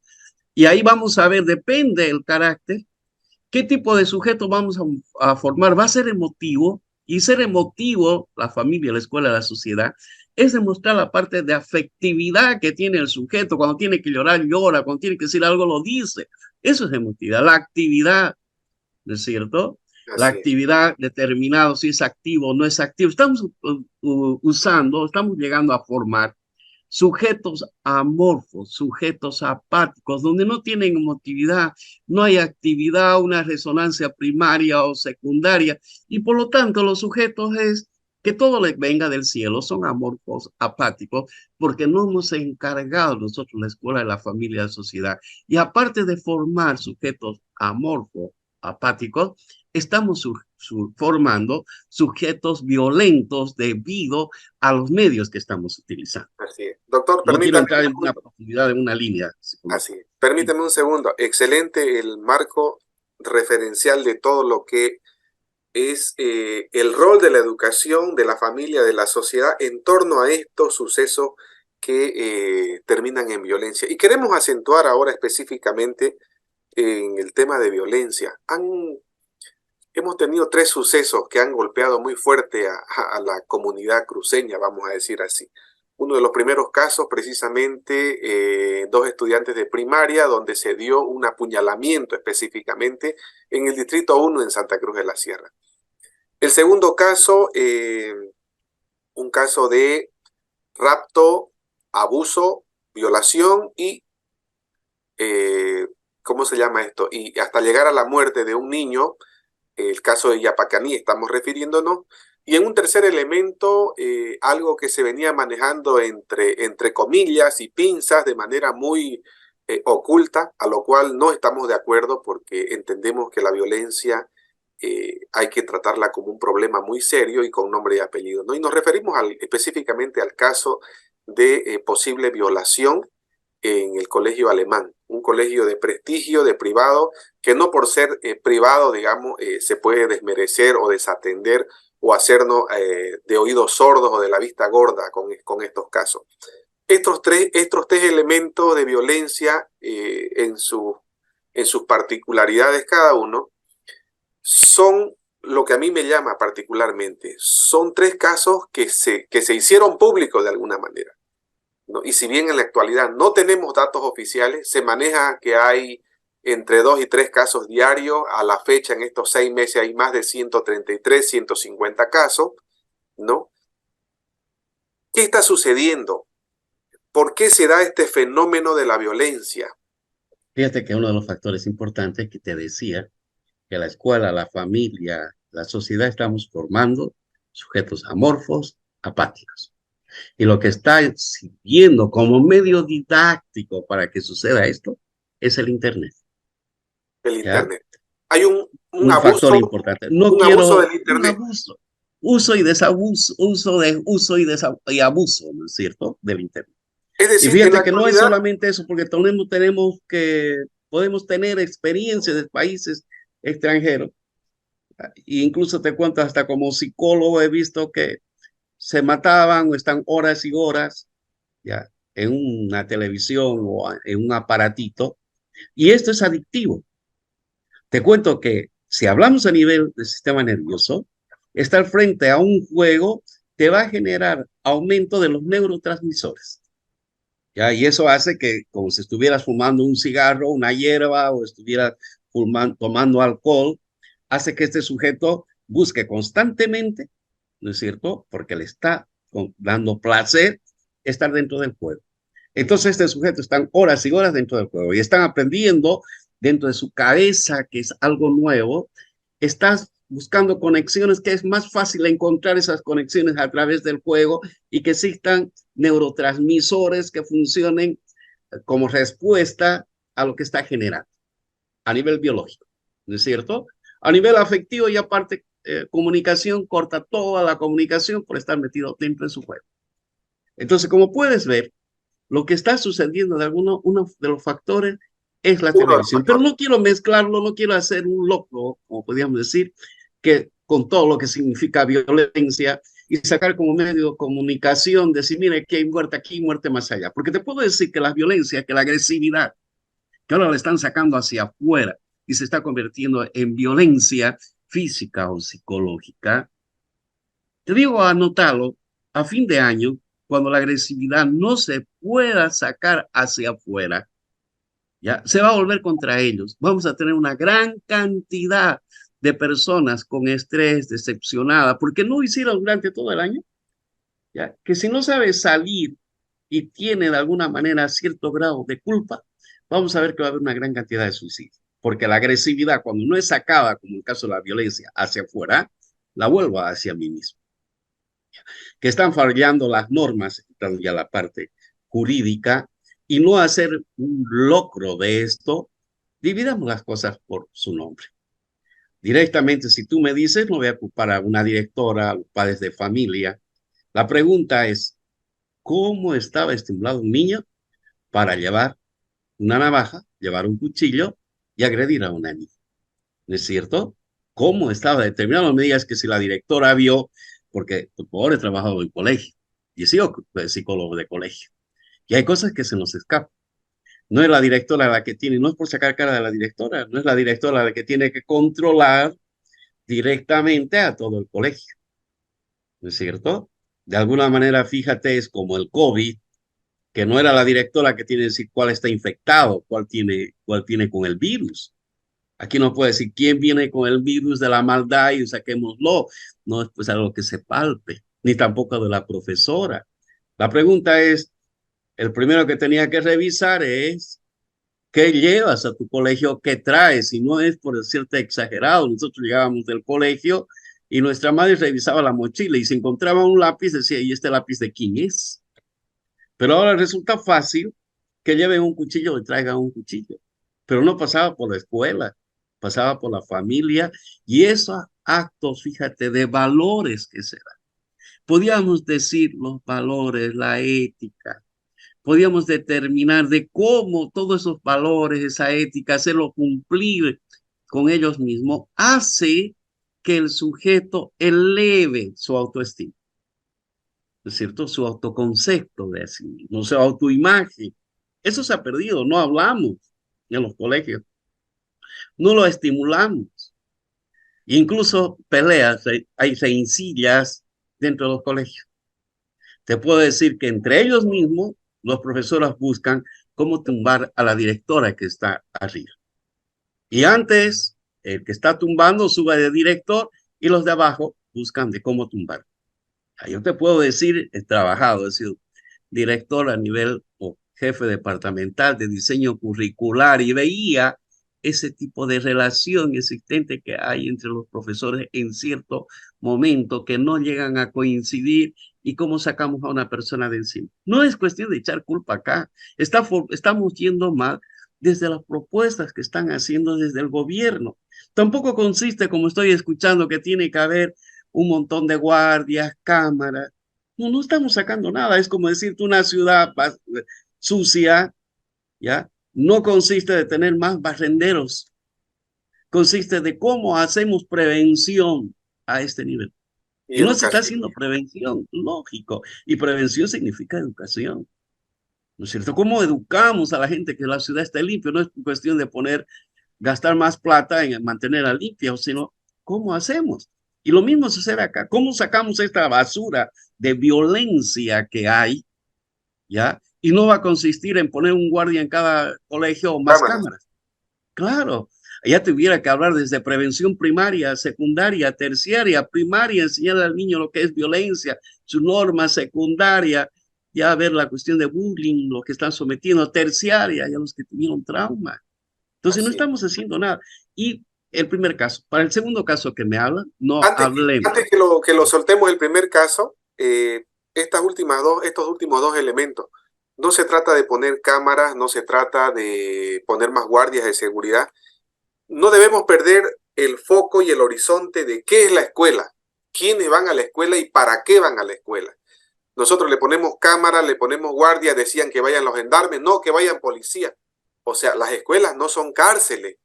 Y ahí vamos a ver, depende del carácter, qué tipo de sujeto vamos a formar. Va a ser emotivo, y ser emotivo, la familia, la escuela, la sociedad, es demostrar la parte de afectividad que tiene el sujeto. Cuando tiene que llorar, llora, cuando tiene que decir algo, lo dice. Eso es emotividad, la actividad, ¿no es cierto? La Así es. actividad determinada, si es activo o no es activo. Estamos usando, estamos llegando a formar sujetos amorfos, sujetos apáticos, donde no tienen emotividad, no hay actividad, una resonancia primaria o secundaria, y por lo tanto los sujetos es que todo les venga del cielo, son amorfos, apáticos, porque no hemos encargado nosotros la escuela de la familia, de la sociedad. Y aparte de formar sujetos amorfos, apáticos, estamos formando sujetos violentos debido a los medios que estamos utilizando. Así es. Doctor, No quiero permítame entrar un en una segundo. profundidad, en una línea Así psicológica. es. Permíteme un segundo. Excelente el marco referencial de todo lo que es el rol de la educación, de la familia, de la sociedad en torno a estos sucesos que terminan en violencia. Y queremos acentuar ahora específicamente en el tema de violencia. Hemos tenido tres sucesos que han golpeado muy fuerte a la comunidad cruceña, vamos a decir así. Uno de los primeros casos, precisamente, dos estudiantes de primaria, donde se dio un apuñalamiento específicamente en el Distrito 1 en Santa Cruz de la Sierra. El segundo caso, un caso de rapto, abuso, violación y, ¿cómo se llama esto? Y hasta llegar a la muerte de un niño, el caso de Yapacaní estamos refiriéndonos. Y en un tercer elemento, algo que se venía manejando entre comillas y pinzas de manera muy oculta, a lo cual no estamos de acuerdo porque entendemos que la violencia hay que tratarla como un problema muy serio y con nombre y apellido, ¿no? Y nos referimos específicamente al caso de posible violación en el colegio alemán, un colegio de prestigio, de privado, que no por ser privado, digamos, se puede desmerecer o desatender o hacernos de oídos sordos o de la vista gorda con estos casos. Estos tres elementos de violencia en sus particularidades cada uno son lo que a mí me llama particularmente. Son tres casos que se hicieron públicos de alguna manera, ¿no? Y si bien en la actualidad no tenemos datos oficiales, se maneja que hay entre 2 y 3 casos diarios. A la fecha, en estos 6 meses, hay más de 133, 150 casos, ¿no? ¿Qué está sucediendo? ¿Por qué se da este fenómeno de la violencia? Fíjate que uno de los factores importantes que te decía, que la escuela, la familia, la sociedad estamos formando sujetos amorfos, apáticos. Y lo que está sirviendo como medio didáctico para que suceda esto es el Internet. El ¿Ya? Internet. Hay Un factor importante. No un abuso quiero del un Internet. abuso, uso y desabuso, y abuso, ¿no es cierto?, del Internet. Es Y decir, en la fíjate que no es actualidad, solamente eso, porque podemos tener experiencias de países extranjeros. E incluso te cuento, hasta como psicólogo he visto que se mataban o están horas y horas ya en una televisión o en un aparatito. Y esto es adictivo. Te cuento que si hablamos a nivel del sistema nervioso, estar frente a un juego te va a generar aumento de los neurotransmisores. ¿Ya? Y eso hace que, como si estuvieras fumando un cigarro, una hierba o estuvieras tomando alcohol, hace que este sujeto busque constantemente ¿no es cierto? Porque le está dando placer estar dentro del juego. Entonces este sujeto están horas y horas dentro del juego y están aprendiendo dentro de su cabeza, que es algo nuevo. Estás buscando conexiones, que es más fácil encontrar esas conexiones a través del juego y que existan neurotransmisores que funcionen como respuesta a lo que está generando a nivel biológico, ¿no es cierto? A nivel afectivo y aparte, comunicación, corta toda la comunicación por estar metido dentro de su juego. Entonces, como puedes ver, lo que está sucediendo de uno de los factores es la Uno de los televisión. Pero factores. no quiero mezclarlo, no quiero hacer un loco, como podríamos decir, que con todo lo que significa violencia y sacar como medio de comunicación, decir, mire, que hay muerte aquí, muerte más allá. Porque te puedo decir que la violencia, que la agresividad, que ahora la están sacando hacia afuera y se está convirtiendo en violencia física o psicológica, te digo, anótalo, a fin de año, cuando la agresividad no se pueda sacar hacia afuera, ya se va a volver contra ellos. Vamos a tener una gran cantidad de personas con estrés, decepcionadas, porque no hicieron durante todo el año, ya que si no sabe salir y tiene de alguna manera cierto grado de culpa, vamos a ver que va a haber una gran cantidad de suicidios, porque la agresividad, cuando no es sacada, como en el caso de la violencia, hacia afuera, la vuelvo hacia mí mismo. Que están fallando las normas, entrando ya la parte jurídica, y no hacer un locro de esto, dividamos las cosas por su nombre. Directamente, si tú me dices, no voy a ocupar a una directora, a los padres de familia. La pregunta es, ¿cómo estaba estimulado un niño para llevar una navaja, llevar un cuchillo y agredir a una niña? ¿No es cierto? ¿Cómo estaba determinado? No me digas que si la directora vio, porque por favor he trabajado en colegio y he sido psicólogo de colegio, y hay cosas que se nos escapan. No es la directora la que tiene, no es por sacar cara de la directora, no es la directora la que tiene que controlar directamente a todo el colegio, ¿no es cierto? De alguna manera, fíjate, es como el COVID, que no era la directora que tiene que decir cuál está infectado, cuál tiene con el virus. Aquí no puede decir quién viene con el virus de la maldad y saquémoslo. No es pues algo que se palpe, ni tampoco de la profesora. La pregunta es, el primero que tenía que revisar es qué llevas a tu colegio, qué traes, y no es por decirte exagerado. Nosotros llegábamos del colegio y nuestra madre revisaba la mochila y si encontraba un lápiz decía, ¿y este lápiz de quién es? Pero ahora resulta fácil que lleven un cuchillo y traigan un cuchillo. Pero no pasaba por la escuela, pasaba por la familia y esos actos, fíjate, de valores que se dan. Podíamos decir los valores, la ética, podíamos determinar de cómo todos esos valores, esa ética, hacerlo cumplir con ellos mismos, hace que el sujeto eleve su autoestima, ¿no es cierto? Su autoconcepto de sí mismo, su autoimagen. Eso se ha perdido, no hablamos en los colegios, no lo estimulamos. Incluso peleas, hay rencillas dentro de los colegios. Te puedo decir que entre ellos mismos, los profesores buscan cómo tumbar a la directora que está arriba. Y antes, el que está tumbando sube de director y los de abajo buscan de cómo tumbar. Yo te puedo decir, he trabajado, he sido director a nivel o jefe departamental de diseño curricular y veía ese tipo de relación existente que hay entre los profesores en cierto momento que no llegan a coincidir y cómo sacamos a una persona de encima. No es cuestión de echar culpa acá, estamos yendo mal desde las propuestas que están haciendo desde el gobierno. Tampoco consiste, como estoy escuchando, que tiene que haber un montón de guardias, cámaras. No, no estamos sacando nada. Es como decirte una ciudad sucia, ¿ya? No consiste de tener más barrenderos. Consiste de cómo hacemos prevención a este nivel. Y Y no se está educación. haciendo prevención, lógico. Y prevención significa educación, ¿no es cierto? ¿Cómo educamos a la gente que la ciudad esté limpia? No es cuestión de gastar más plata en mantenerla limpia, sino cómo hacemos. Y lo mismo sucede acá. ¿Cómo sacamos esta basura de violencia que hay, ya? Y no va a consistir en poner un guardia en cada colegio o más Cámaras. cámaras. Claro, Ya tuviera que hablar desde prevención primaria, secundaria, terciaria, primaria, enseñarle al niño lo que es violencia, su norma secundaria, ya ver la cuestión de bullying, lo que están sometiendo, terciaria, ya los que tuvieron trauma. Entonces no Así es. estamos haciendo nada. Y el primer caso, para el segundo caso que me hablan, no Antes hablemos. que lo soltemos el primer caso, estos últimos dos elementos, no se trata de poner cámaras, no se trata de poner más guardias de seguridad. No debemos perder el foco y el horizonte de qué es la escuela, quiénes van a la escuela y para qué van a la escuela. Nosotros le ponemos cámaras, le ponemos guardias, decían que vayan los gendarmes, no, que vayan policías. O sea, las escuelas no son cárceles,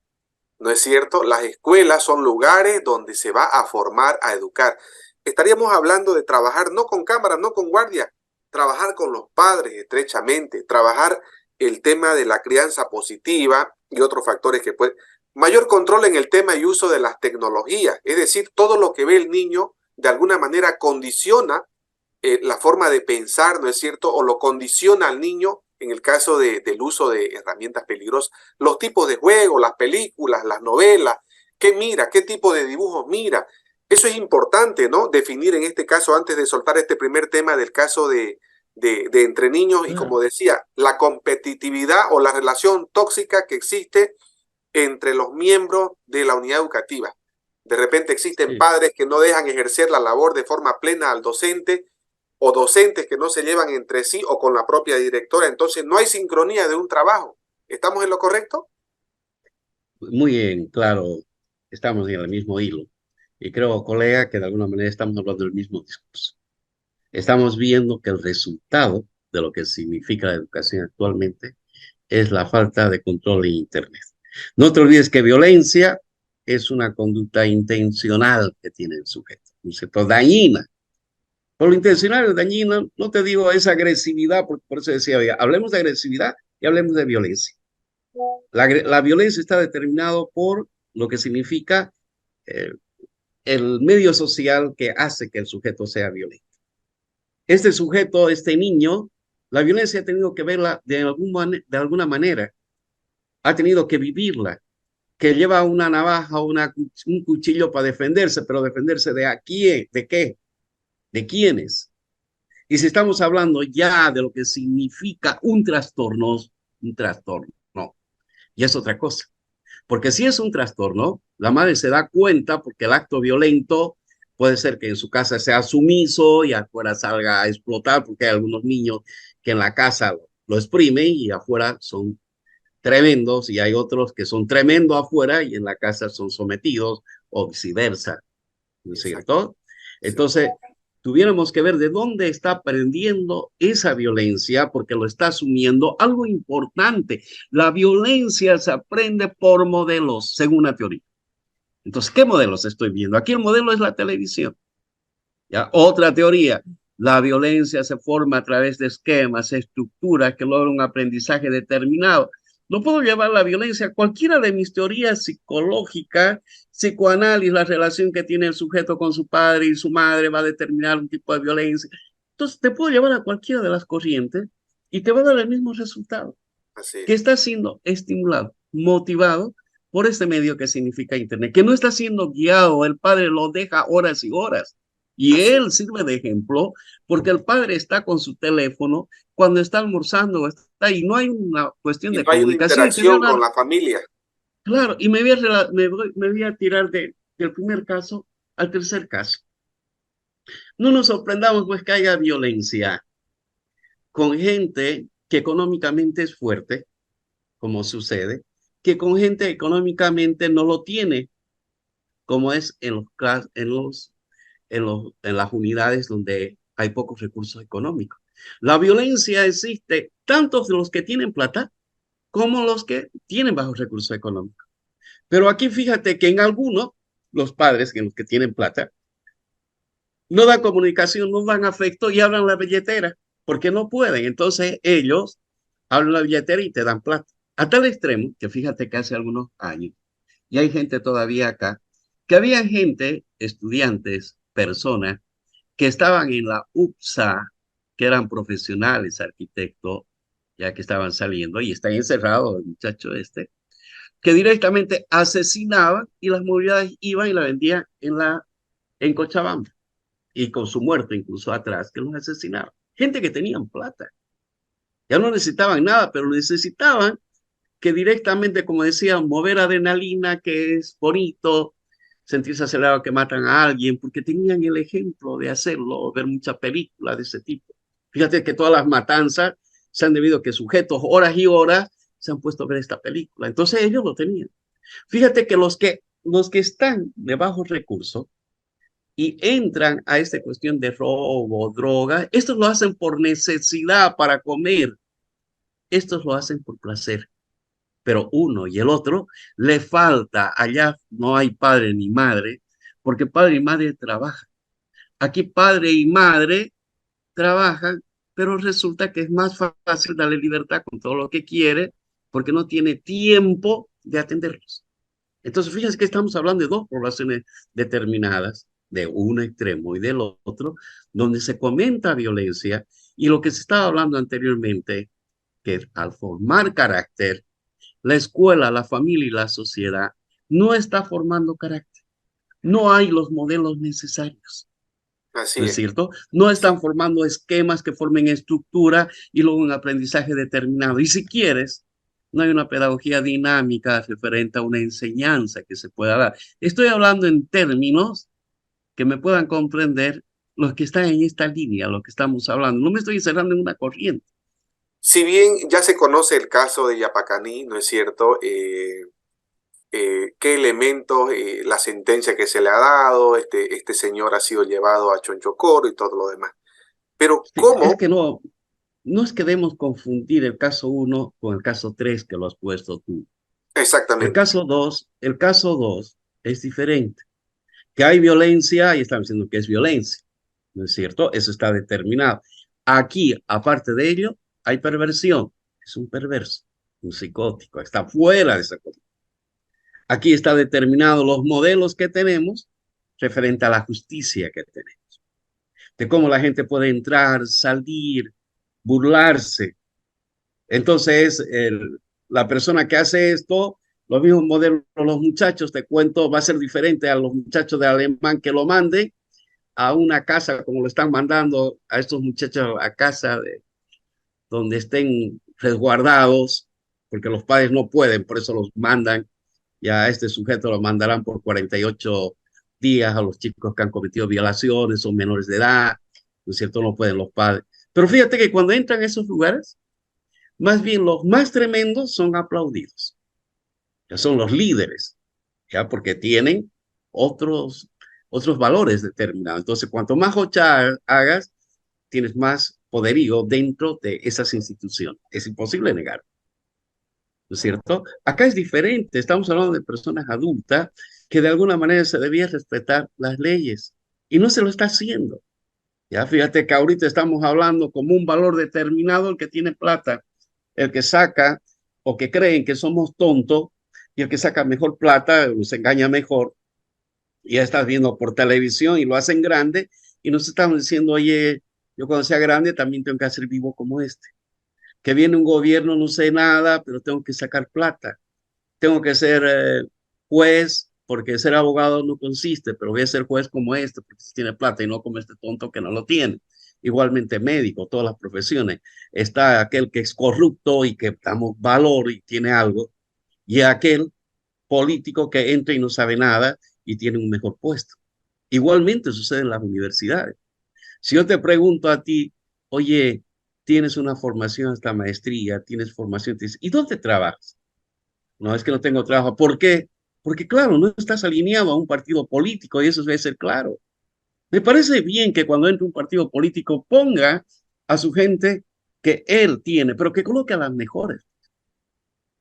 ¿no es cierto? Las escuelas son lugares donde se va a formar, a educar. Estaríamos hablando de trabajar no con cámaras, no con guardias, trabajar con los padres estrechamente, trabajar el tema de la crianza positiva y otros factores que pueden. Mayor control en el tema y uso de las tecnologías, es decir, todo lo que ve el niño de alguna manera condiciona la forma de pensar, ¿no es cierto? O lo condiciona al niño en el caso del uso de herramientas peligrosas. Los tipos de juegos, las películas, las novelas, qué mira, qué tipo de dibujos mira. Eso es importante, ¿no? Definir en este caso, antes de soltar este primer tema del caso de entre niños y Claro, como decía, la competitividad o la relación tóxica que existe entre los miembros de la unidad educativa. De repente existen sí. padres que no dejan ejercer la labor de forma plena al docente o docentes que no se llevan entre sí o con la propia directora. Entonces no hay sincronía de un trabajo. ¿Estamos en lo correcto? Muy bien, claro, estamos en el mismo hilo. Y creo, colega, que de alguna manera estamos hablando del mismo discurso. Estamos viendo que el resultado de lo que significa la educación actualmente es la falta de control en Internet. No te olvides que violencia es una conducta intencional que tiene el sujeto, un sujeto dañina. Por lo intencional es dañina, no te digo esa agresividad, por eso decía, oiga, hablemos de agresividad y hablemos de violencia. La violencia está determinado por lo que significa eh, el medio social que hace que el sujeto sea violento. Este sujeto, este niño, la violencia ha tenido que verla de alguna manera, ha tenido que vivirla, que lleva una navaja o un cuchillo para defenderse, pero defenderse de a quién, de qué, de quiénes. Y si estamos hablando ya de lo que significa un trastorno, no, y es otra cosa. Porque si es un trastorno, la madre se da cuenta porque el acto violento puede ser que en su casa sea sumiso y afuera salga a explotar, porque hay algunos niños que en la casa lo exprimen y afuera son tremendos y hay otros que son tremendos afuera y en la casa son sometidos o viceversa, ¿no es Exacto. cierto? Sí. Entonces, tuviéramos que ver de dónde está aprendiendo esa violencia, porque lo está asumiendo. Algo importante, la violencia se aprende por modelos, según la teoría. Entonces, ¿qué modelos estoy viendo? Aquí el modelo es la televisión. ¿Ya? Otra teoría, la violencia se forma a través de esquemas, estructuras que logran un aprendizaje determinado. No puedo llevar la violencia a cualquiera de mis teorías psicológicas, psicoanálisis, la relación que tiene el sujeto con su padre y su madre va a determinar un tipo de violencia. Entonces, te puedo llevar a cualquiera de las corrientes y te va a dar el mismo resultado, Así que es. está siendo estimulado, motivado por este medio que significa Internet, que no está siendo guiado, el padre lo deja horas y horas. Y Así es. él sirve de ejemplo porque el padre está con su teléfono cuando está almorzando, está, y no hay una cuestión Y de no hay una comunicación. Y te voy a interacción con hablar, la familia. claro, y me voy a tirar del primer caso al tercer caso. No nos sorprendamos pues que haya violencia con gente que económicamente es fuerte, como sucede, que con gente económicamente no lo tiene, como es en las unidades donde hay pocos recursos económicos. La violencia existe tanto de los que tienen plata como los que tienen bajos recursos económicos. Pero aquí fíjate que en algunos, los padres, en los que tienen plata, no dan comunicación, no dan afecto y hablan la billetera, porque no pueden. Entonces ellos hablan la billetera y te dan plata. A tal extremo que fíjate que hace algunos años, y hay gente todavía acá, que había gente, estudiantes, personas, que estaban en la UPSA, que eran profesionales, arquitectos, ya que estaban saliendo y están encerrados el muchacho este, que directamente asesinaban y las movilidades iban y la vendían en Cochabamba y con su muerte incluso atrás, que los asesinaron. Gente que tenían plata. Ya no necesitaban nada, pero necesitaban que directamente, como decía, mover adrenalina, que es bonito, sentirse acelerado que matan a alguien, porque tenían el ejemplo de hacerlo, ver muchas películas de ese tipo. Fíjate que todas las matanzas se han debido a que sujetos horas y horas se han puesto a ver esta película. Entonces ellos lo tenían. Fíjate que los que están de bajos recursos y entran a esta cuestión de robo, droga, estos lo hacen por necesidad para comer, estos lo hacen por placer, pero uno y el otro le falta, allá no hay padre ni madre, porque padre y madre trabajan. Aquí padre y madre trabajan, pero resulta que es más fácil darle libertad con todo lo que quiere, porque no tiene tiempo de atenderlos. Entonces, fíjense que estamos hablando de dos poblaciones determinadas, de un extremo y del otro, donde se comenta violencia y lo que se estaba hablando anteriormente, que al formar carácter, la escuela, la familia y la sociedad no está formando carácter. No hay los modelos necesarios, ¿no Así es es. cierto? No Sí. están formando esquemas que formen estructura y luego un aprendizaje determinado. Y si quieres, no hay una pedagogía dinámica referente a una enseñanza que se pueda dar. Estoy hablando en términos que me puedan comprender los que están en esta línea, lo que estamos hablando. No me estoy encerrando en una corriente. Si bien ya se conoce el caso de Yapacaní, ¿no es cierto? ¿Qué elementos, la sentencia que se le ha dado, este señor ha sido llevado a Chonchocoro y todo lo demás? Pero Sí, es ¿cómo? que no es que debemos confundir el caso uno con el caso 3 que lo has puesto tú. Exactamente. El caso 2 es diferente. Que hay violencia y estamos diciendo que es violencia, ¿no es cierto? Eso está determinado. Aquí, aparte de ello, hay perversión. Es un perverso, un psicótico, está fuera de esa cosa. Aquí está determinado los modelos que tenemos referente a la justicia que tenemos, de cómo la gente puede entrar, salir, burlarse. Entonces, la persona que hace esto, los mismos modelos, los muchachos, te cuento, va a ser diferente a los muchachos de alemán que lo manden a una casa como lo están mandando a estos muchachos a casa donde estén resguardados, porque los padres no pueden, por eso los mandan, y a este sujeto lo mandarán por 48 días a los chicos que han cometido violaciones, son menores de edad, ¿no es cierto? No pueden los padres. Pero fíjate que cuando entran a esos lugares, más bien los más tremendos son aplaudidos, que son los líderes, ya porque tienen otros valores determinados. Entonces, cuanto más hocha hagas, tienes más poderío dentro de esas instituciones. Es imposible negar, ¿no es cierto? Acá es diferente, estamos hablando de personas adultas que de alguna manera se debía respetar las leyes y no se lo está haciendo. Ya fíjate que ahorita estamos hablando como un valor determinado el que tiene plata, el que saca o que creen que somos tontos y el que saca mejor plata nos engaña mejor. Y ya estás viendo por televisión y lo hacen grande y nos estamos diciendo, oye, yo cuando sea grande también tengo que hacer vivo como este. Que viene un gobierno, no sé nada, pero tengo que sacar plata. Tengo que ser juez, porque ser abogado no consiste, pero voy a ser juez como este, porque tiene plata y no como este tonto que no lo tiene. Igualmente médico, todas las profesiones. Está aquel que es corrupto y que damos valor y tiene algo, y aquel político que entra y no sabe nada y tiene un mejor puesto. Igualmente sucede en las universidades. Si yo te pregunto a ti, oye, tienes una formación hasta maestría, tienes formación, ¿y dónde trabajas? No, es que no tengo trabajo. ¿Por qué? Porque, claro, no estás alineado a un partido político y eso debe ser claro. Me parece bien que cuando entre un partido político ponga a su gente que él tiene, pero que coloque a las mejores.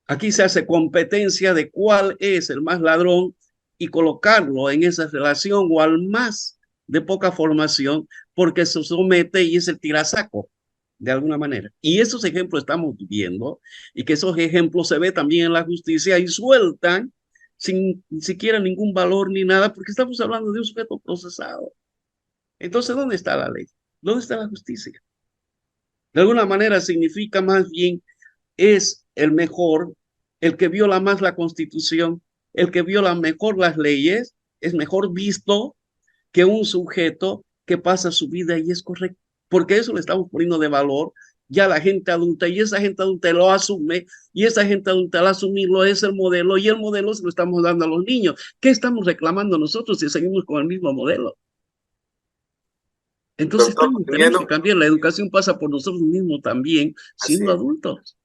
Aquí se hace competencia de cuál es el más ladrón y colocarlo en esa relación o al más de poca formación porque se somete y es el tirasaco de alguna manera. Y esos ejemplos estamos viendo y que esos ejemplos se ve también en la justicia y sueltan sin ni siquiera ningún valor ni nada porque estamos hablando de un sujeto procesado. Entonces, ¿dónde está la ley? ¿Dónde está la justicia? De alguna manera significa más bien es el mejor el que viola más la Constitución, el que viola mejor las leyes, es mejor visto que un sujeto que pasa su vida y es correcto, porque eso le estamos poniendo de valor ya a la gente adulta, y esa gente adulta lo asume, y esa gente adulta al asumirlo es el modelo, y el modelo se lo estamos dando a los niños. ¿Qué estamos reclamando nosotros si seguimos con el mismo modelo? Entonces Doctor tenemos que Justiniano, cambiar, la educación pasa por nosotros mismos también, así siendo es. adultos.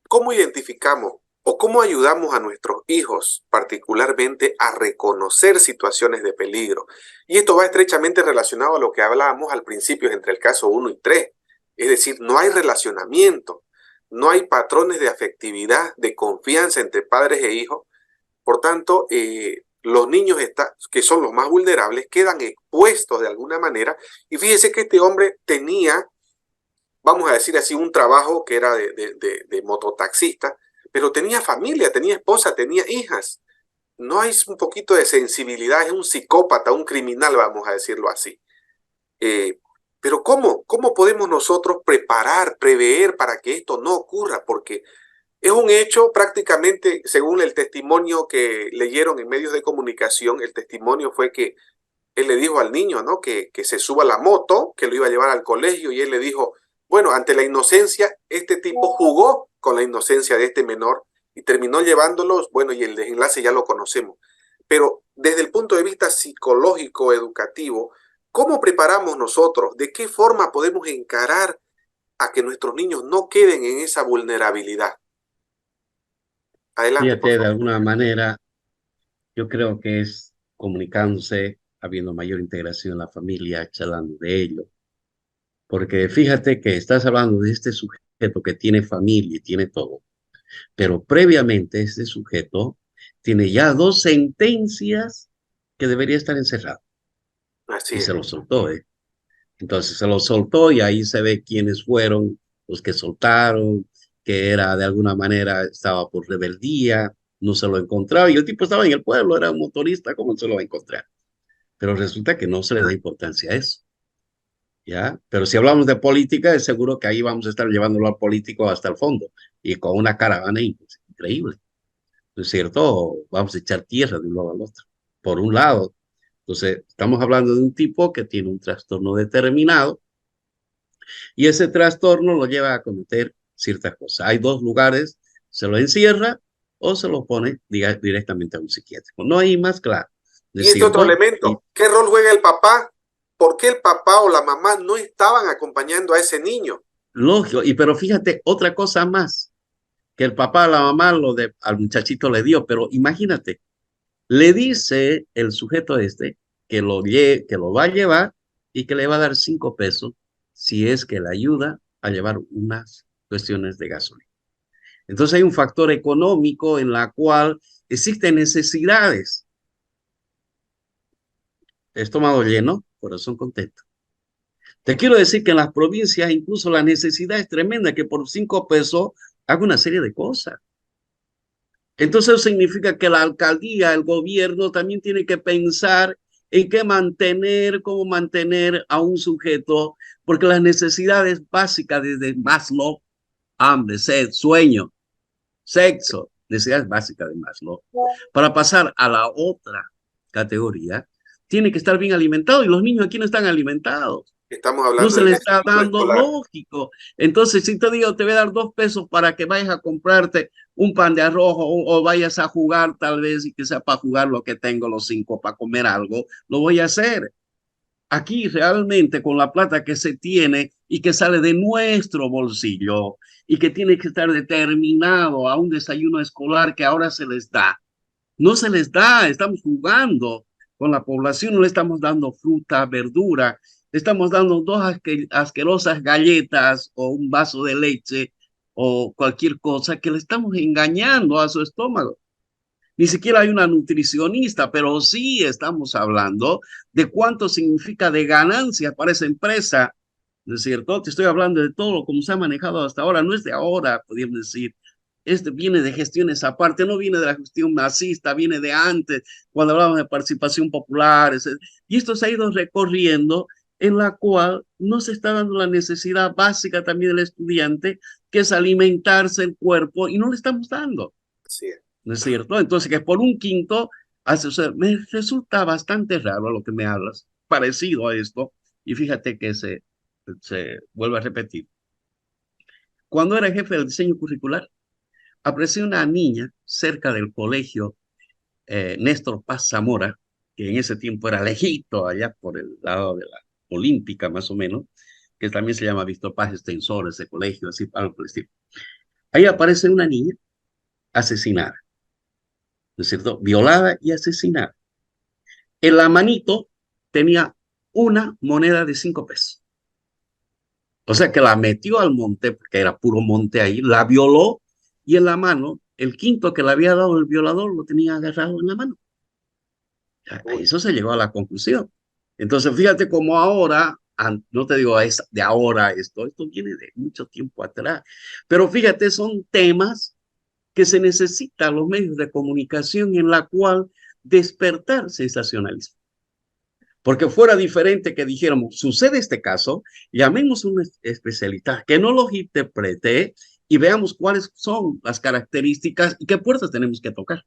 ¿Cómo identificamos o cómo ayudamos a nuestros hijos particularmente a reconocer situaciones de peligro? Y esto va estrechamente relacionado a lo que hablábamos al principio entre el caso 1 y 3. Es decir, no hay relacionamiento, no hay patrones de afectividad, de confianza entre padres e hijos. Por tanto, los niños que son los más vulnerables quedan expuestos de alguna manera. Y fíjese que este hombre tenía, vamos a decir así, un trabajo que era de mototaxista, pero tenía familia, tenía esposa, tenía hijas. No hay un poquito de sensibilidad, es un psicópata, un criminal, vamos a decirlo así. Eh, pero ¿cómo podemos nosotros preparar, prever para que esto no ocurra? Porque es un hecho prácticamente, según el testimonio que leyeron en medios de comunicación, el testimonio fue que él le dijo al niño, ¿no? Que se suba a la moto, que lo iba a llevar al colegio, y él le dijo, bueno, ante la inocencia, este tipo jugó con la inocencia de este menor y terminó llevándolos, bueno, y el desenlace ya lo conocemos. Pero desde el punto de vista psicológico, educativo, ¿cómo preparamos nosotros? ¿De qué forma podemos encarar a que nuestros niños no queden en esa vulnerabilidad? Adelante, por Fíjate, de favor. alguna manera, yo creo que es comunicándose, habiendo mayor integración en la familia, charlando de ello. Porque fíjate que estás hablando de este sujeto que tiene familia y tiene todo, pero previamente este sujeto tiene ya dos sentencias que debería estar encerrado Así y se es. lo soltó, ¿eh? Entonces se lo soltó y ahí se ve quiénes fueron los que soltaron, que era de alguna manera, estaba por rebeldía, no se lo encontraba y el tipo estaba en el pueblo, era un motorista, ¿cómo se lo va a encontrar? Pero resulta que no se le da importancia a eso. ¿Ya? Pero si hablamos de política, es seguro que ahí vamos a estar llevándolo al político hasta el fondo y con una caravana increíble, ¿no es cierto? Vamos a echar tierra de un lado al otro, por un lado. Entonces, estamos hablando de un tipo que tiene un trastorno determinado y ese trastorno lo lleva a cometer ciertas cosas. Hay dos lugares, se lo encierra o se lo pone directamente a un psiquiátrico. No hay más claro, ¿no Y es este otro cierto? Y elemento, ¿qué rol juega el papá? ¿Por qué el papá o la mamá no estaban acompañando a ese niño? lógico, y pero fíjate, otra cosa más que el papá, la mamá, al muchachito le dio, pero imagínate, le dice el sujeto este que lo va a llevar y que le va a dar 5 pesos si es que le ayuda a llevar unas cuestiones de gasolina. Entonces hay un factor económico en la cual existen necesidades. Estómago lleno, corazón contento. Te quiero decir que en las provincias incluso la necesidad es tremenda, que por 5 pesos haga una serie de cosas. Entonces eso significa que la alcaldía, el gobierno también tiene que pensar en qué mantener, cómo mantener a un sujeto, porque las necesidades básicas desde Maslow, hambre, sed, sueño, sexo, necesidades básicas de Maslow, para pasar a la otra categoría, tiene que estar bien alimentado y los niños aquí no están alimentados. Estamos No hablando se de le ese está ciclo dando escolar. lógico. Entonces, si te digo, te voy a dar 2 pesos para que vayas a comprarte un pan de arroz o vayas a jugar tal vez y que sea para jugar lo que tengo, los 5 para comer algo, lo voy a hacer. Aquí realmente con la plata que se tiene y que sale de nuestro bolsillo y que tiene que estar determinado a un desayuno escolar que ahora se les da. No se les da, estamos jugando con la población, no le estamos dando fruta, verdura, le estamos dando dos asquerosas galletas o un vaso de leche o cualquier cosa que le estamos engañando a su estómago. Ni siquiera hay una nutricionista, pero sí estamos hablando de cuánto significa de ganancia para esa empresa, ¿no es cierto? Te estoy hablando de todo como se ha manejado hasta ahora, no es de ahora, podríamos decir. Este viene de gestiones aparte, no viene de la gestión nazista, viene de antes, cuando hablábamos de participación popular, etc. Y esto se ha ido recorriendo en la cual no se está dando la necesidad básica también del estudiante, que es alimentarse el cuerpo, y no le estamos dando. Así es. ¿no es cierto? Entonces, que por un quinto, o sea, me resulta bastante raro lo que me hablas, parecido a esto, y fíjate que se vuelve a repetir. Cuando era jefe del diseño curricular, apareció una niña cerca del colegio Néstor Paz Zamora, que en ese tiempo era lejito, allá por el lado de la Olímpica, más o menos, que también se llama Víctor Paz Extensor, ese colegio, así, algo por el estilo. Ahí aparece una niña asesinada, ¿no es cierto? Violada y asesinada. En la manito tenía una moneda de 5 pesos. O sea que la metió al monte, porque era puro monte ahí, la violó y en la mano, el quinto que le había dado el violador lo tenía agarrado en la mano. A Uy, eso se llegó a la conclusión. Entonces, fíjate cómo ahora, no te digo es de ahora esto viene de mucho tiempo atrás, pero fíjate, son temas que se necesitan los medios de comunicación en la cual despertar sensacionalismo. Porque fuera diferente que dijéramos, sucede este caso, llamemos a un especialista que no los interprete y veamos cuáles son las características y qué puertas tenemos que tocar.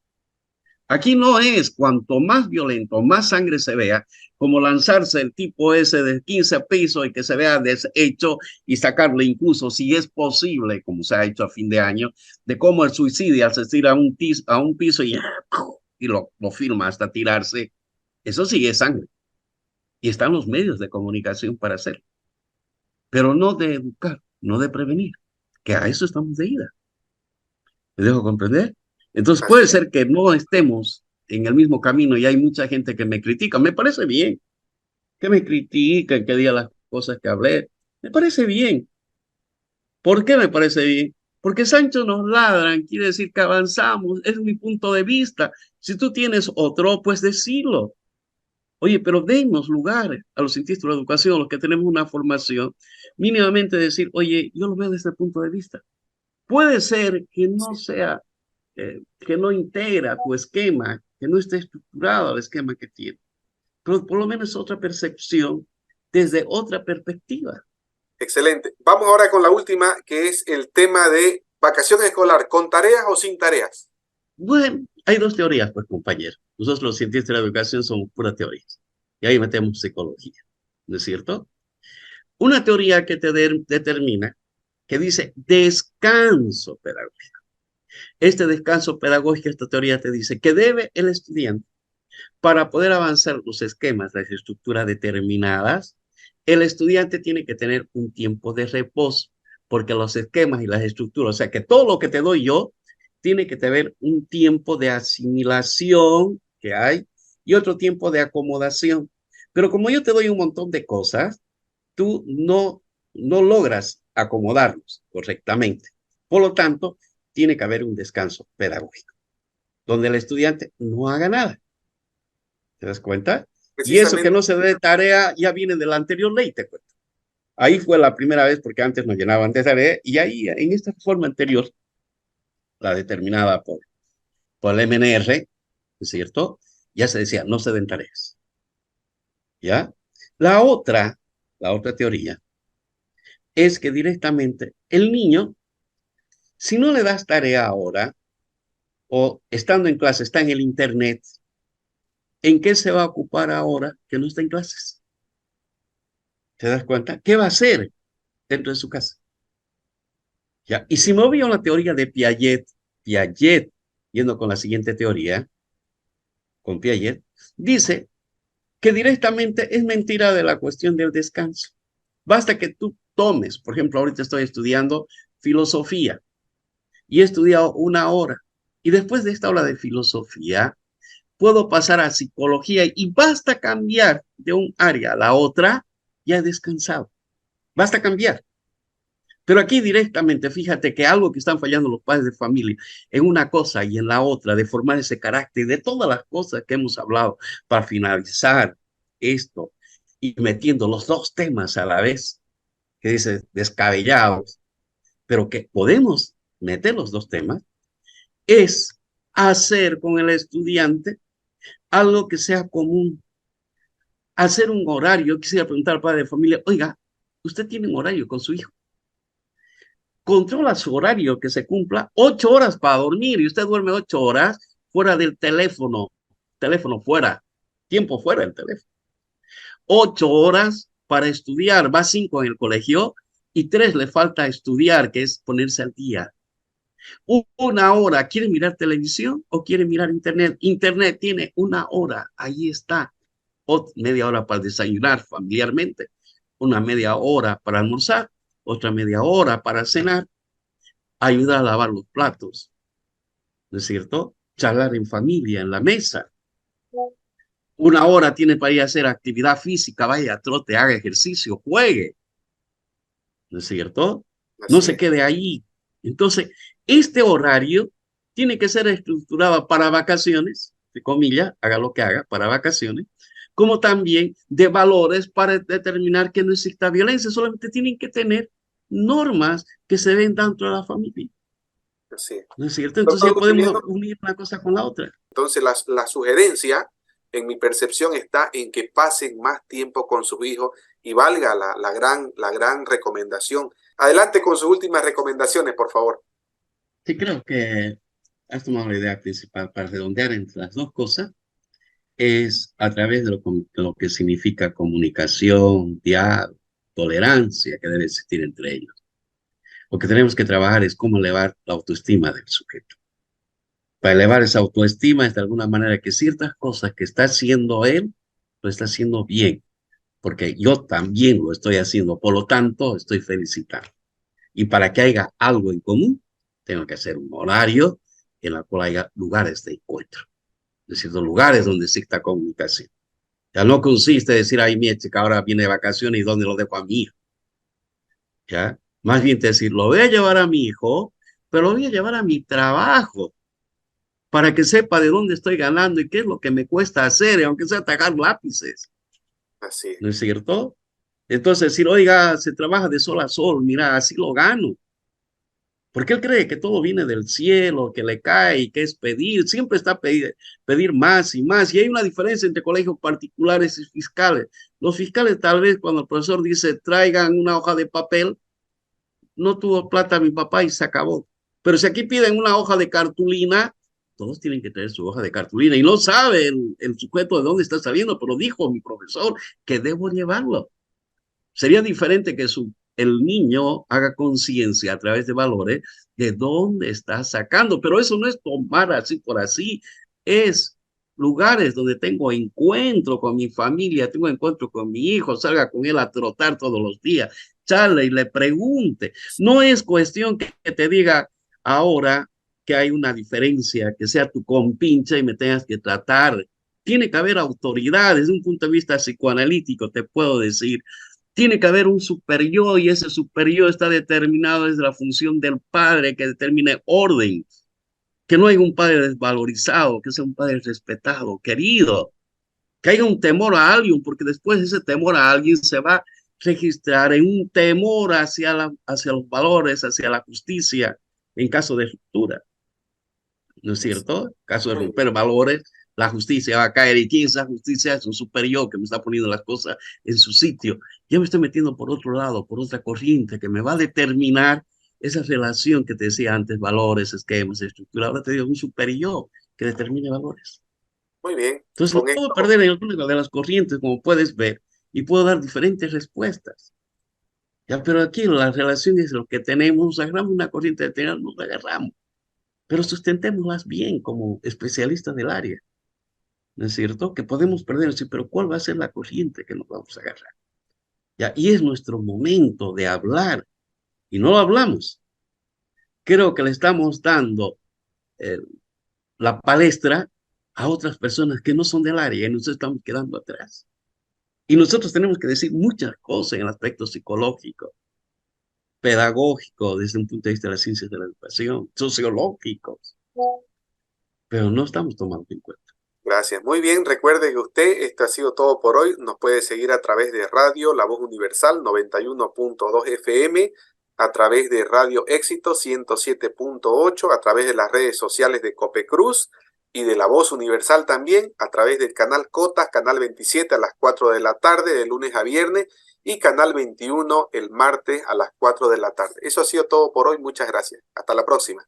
Aquí no es cuanto más violento, más sangre se vea, como lanzarse el tipo ese de 15 pisos y que se vea deshecho y sacarle incluso, si es posible, como se ha hecho a fin de año, de cómo el suicidio se tira a un piso y lo filma hasta tirarse. Eso sí es sangre. Y están los medios de comunicación para hacerlo. Pero no de educar, no de prevenir, que a eso estamos de ida. ¿Me dejo comprender? Entonces puede así es. ser que no estemos en el mismo camino y hay mucha gente que me critica. Me parece bien que me critiquen, que diga las cosas que hablé. Me parece bien. ¿Por qué me parece bien? Porque Sancho nos ladran, quiere decir que avanzamos, es mi punto de vista. Si tú tienes otro, pues decirlo. Oye, pero denos lugar a los cientistas de la educación, los que tenemos una formación, mínimamente decir, oye, yo lo veo desde el punto de vista. Puede ser que no Sí. sea que no integra tu esquema, que no esté estructurado el esquema que tiene, pero por lo menos otra percepción desde otra perspectiva. Excelente. Vamos ahora con la última, que es el tema de vacación escolar, ¿con tareas o sin tareas? Bueno, hay dos teorías, pues, compañero. Nosotros los cientistas de la educación somos puras teorías. Y ahí metemos psicología, ¿no es cierto? Una teoría que te determina, que dice descanso pedagógico. Este descanso pedagógico, esta teoría te dice que debe el estudiante para poder avanzar los esquemas, las estructuras determinadas, el estudiante tiene que tener un tiempo de reposo, porque los esquemas y las estructuras, o sea que todo lo que te doy yo, tiene que tener un tiempo de asimilación que hay y otro tiempo de acomodación. Pero como yo te doy un montón de cosas, tú no logras acomodarlos correctamente. Por lo tanto, tiene que haber un descanso pedagógico, donde el estudiante no haga nada. ¿Te das cuenta? Y eso que Precisamente, no se dé tarea ya viene de la anterior ley, te cuento. Ahí fue la primera vez porque antes nos llenaban de tarea y ahí en esta forma anterior, la determinada por el MNR, ¿es cierto? Ya se decía, no se den tareas. ¿Ya? La otra, la otra teoría es que directamente el niño, si no le das tarea ahora o estando en clase, está en el internet, ¿en qué se va a ocupar ahora que no está en clases? ¿Te das cuenta? ¿Qué va a hacer dentro de su casa? ¿Ya? Y si me voy a la teoría de Piaget, yendo con la siguiente teoría, con Piaget, dice que directamente es mentira de la cuestión del descanso. Basta que tú tomes, por ejemplo, ahorita estoy estudiando filosofía y he estudiado 1 hora y después de esta hora de filosofía puedo pasar a psicología y basta cambiar de un área a la otra, ya he descansado. Basta cambiar. Pero aquí directamente, fíjate que algo que están fallando los padres de familia en una cosa y en la otra, de formar ese carácter, de todas las cosas que hemos hablado para finalizar esto y metiendo los dos temas a la vez, que dice descabellados, pero que podemos meter los dos temas, es hacer con el estudiante algo que sea común, hacer un horario. Quisiera preguntar al padre de familia, oiga, ¿usted tiene un horario con su hijo? controla su horario, que se cumpla 8 horas para dormir y usted duerme 8 horas fuera del teléfono, teléfono fuera, tiempo fuera del teléfono. 8 horas para estudiar, va 5 en el colegio y 3 le falta estudiar, que es ponerse al día. Una hora, ¿quiere mirar televisión o quiere mirar internet? Internet tiene una hora, ahí está. Media hora para desayunar familiarmente, una media hora para almorzar, otra media hora para cenar, ayudar a lavar los platos, ¿no es cierto? Charlar en familia, en la mesa. Una hora tiene para ir a hacer actividad física, vaya, trote, haga ejercicio, juegue, ¿no es cierto? No Así se es. quede ahí. Entonces, este horario tiene que ser estructurado para vacaciones, de comillas, haga lo que haga, para vacaciones, como también de valores para determinar que no exista violencia, solamente tienen que tener normas que se ven dentro de la familia, Así es. ¿no es cierto? Entonces Doctor ya podemos Gutiliano, unir una cosa con la otra. entonces la sugerencia, en mi percepción, está en que pasen más tiempo con sus hijos y valga la gran recomendación. Adelante con sus últimas recomendaciones, por favor. Sí, creo que has tomado la idea principal para redondear entre las dos cosas, es a través de lo que significa comunicación, diálogo, tolerancia que debe existir entre ellos. Lo que tenemos que trabajar es cómo elevar la autoestima del sujeto. Para elevar esa autoestima es de alguna manera que ciertas cosas que está haciendo él, lo está haciendo bien, porque yo también lo estoy haciendo, por lo tanto, estoy felicitando. Y para que haya algo en común, tengo que hacer un horario en el cual haya lugares de encuentro, es decir, lugares donde exista comunicación. Ya no consiste en decir, ay, mi chica ahora viene de vacaciones y dónde lo dejo a mi hijo. ¿Ya? Más bien decir, lo voy a llevar a mi hijo, pero lo voy a llevar a mi trabajo para que sepa de dónde estoy ganando y qué es lo que me cuesta hacer, aunque sea tagar lápices. Así es. ¿No es cierto? Entonces, si oiga, se trabaja de sol a sol, mira, así lo gano. Porque él cree que todo viene del cielo, que le cae y que es pedir, siempre está pedir más y más. Y hay una diferencia entre colegios particulares y fiscales. Los fiscales tal vez cuando el profesor dice traigan una hoja de papel, no tuvo plata mi papá y se acabó. Pero si aquí piden una hoja de cartulina, todos tienen que tener su hoja de cartulina y no sabe el sujeto de dónde está saliendo, pero dijo mi profesor que debo llevarlo. Sería diferente que el niño haga conciencia a través de valores de dónde está sacando, pero eso no es tomar así por así, es lugares donde tengo encuentro con mi familia, tengo encuentro con mi hijo, salga con él a trotar todos los días, charle y le pregunte. No es cuestión que te diga ahora que hay una diferencia, que sea tu compinche y me tengas que tratar. Tiene que haber autoridad desde un punto de vista psicoanalítico, te puedo decir. Tiene que haber un superior y ese superior está determinado desde la función del padre que determine orden, que no haya un padre desvalorizado, que sea un padre respetado, querido, que haya un temor a alguien, porque después ese temor a alguien se va a registrar en un temor hacia los valores, hacia la justicia, en caso de ruptura, ¿no es cierto? En caso de Muy bien. romper valores, la justicia va a caer. ¿Y quién es la justicia? Es un superior que me está poniendo las cosas en su sitio. Ya me estoy metiendo por otro lado, por otra corriente que me va a determinar esa relación que te decía antes, valores, esquemas, estructura. Ahora te digo un superior que determine valores. Muy bien. Entonces lo Con puedo esto, perder en alguna de las corrientes, como puedes ver, y puedo dar diferentes respuestas. Ya, pero aquí la relación es lo que tenemos, agarramos una corriente de tener, nos agarramos, pero sustentémoslas bien como especialistas del área. ¿No es cierto? Que podemos perder, sí, pero ¿cuál va a ser la corriente que nos vamos a agarrar? ¿Ya? Y es nuestro momento de hablar, y no lo hablamos. Creo que le estamos dando eh, la palestra a otras personas que no son del área y nos estamos quedando atrás. Y nosotros tenemos que decir muchas cosas en el aspecto psicológico, pedagógico, desde un punto de vista de las ciencias de la educación, sociológicos, pero no estamos tomando en cuenta. gracias. Muy bien. Recuerde que usted, esto ha sido todo por hoy. Nos puede seguir a través de Radio La Voz Universal 91.2 FM, a través de Radio Éxito 107.8, a través de las redes sociales de Copecruz y de La Voz Universal también, a través del canal Cotas, canal 27 a las 4 de la tarde, de lunes a viernes, y canal 21 el martes a las 4 de la tarde. Eso ha sido todo por hoy. Muchas gracias. Hasta la próxima.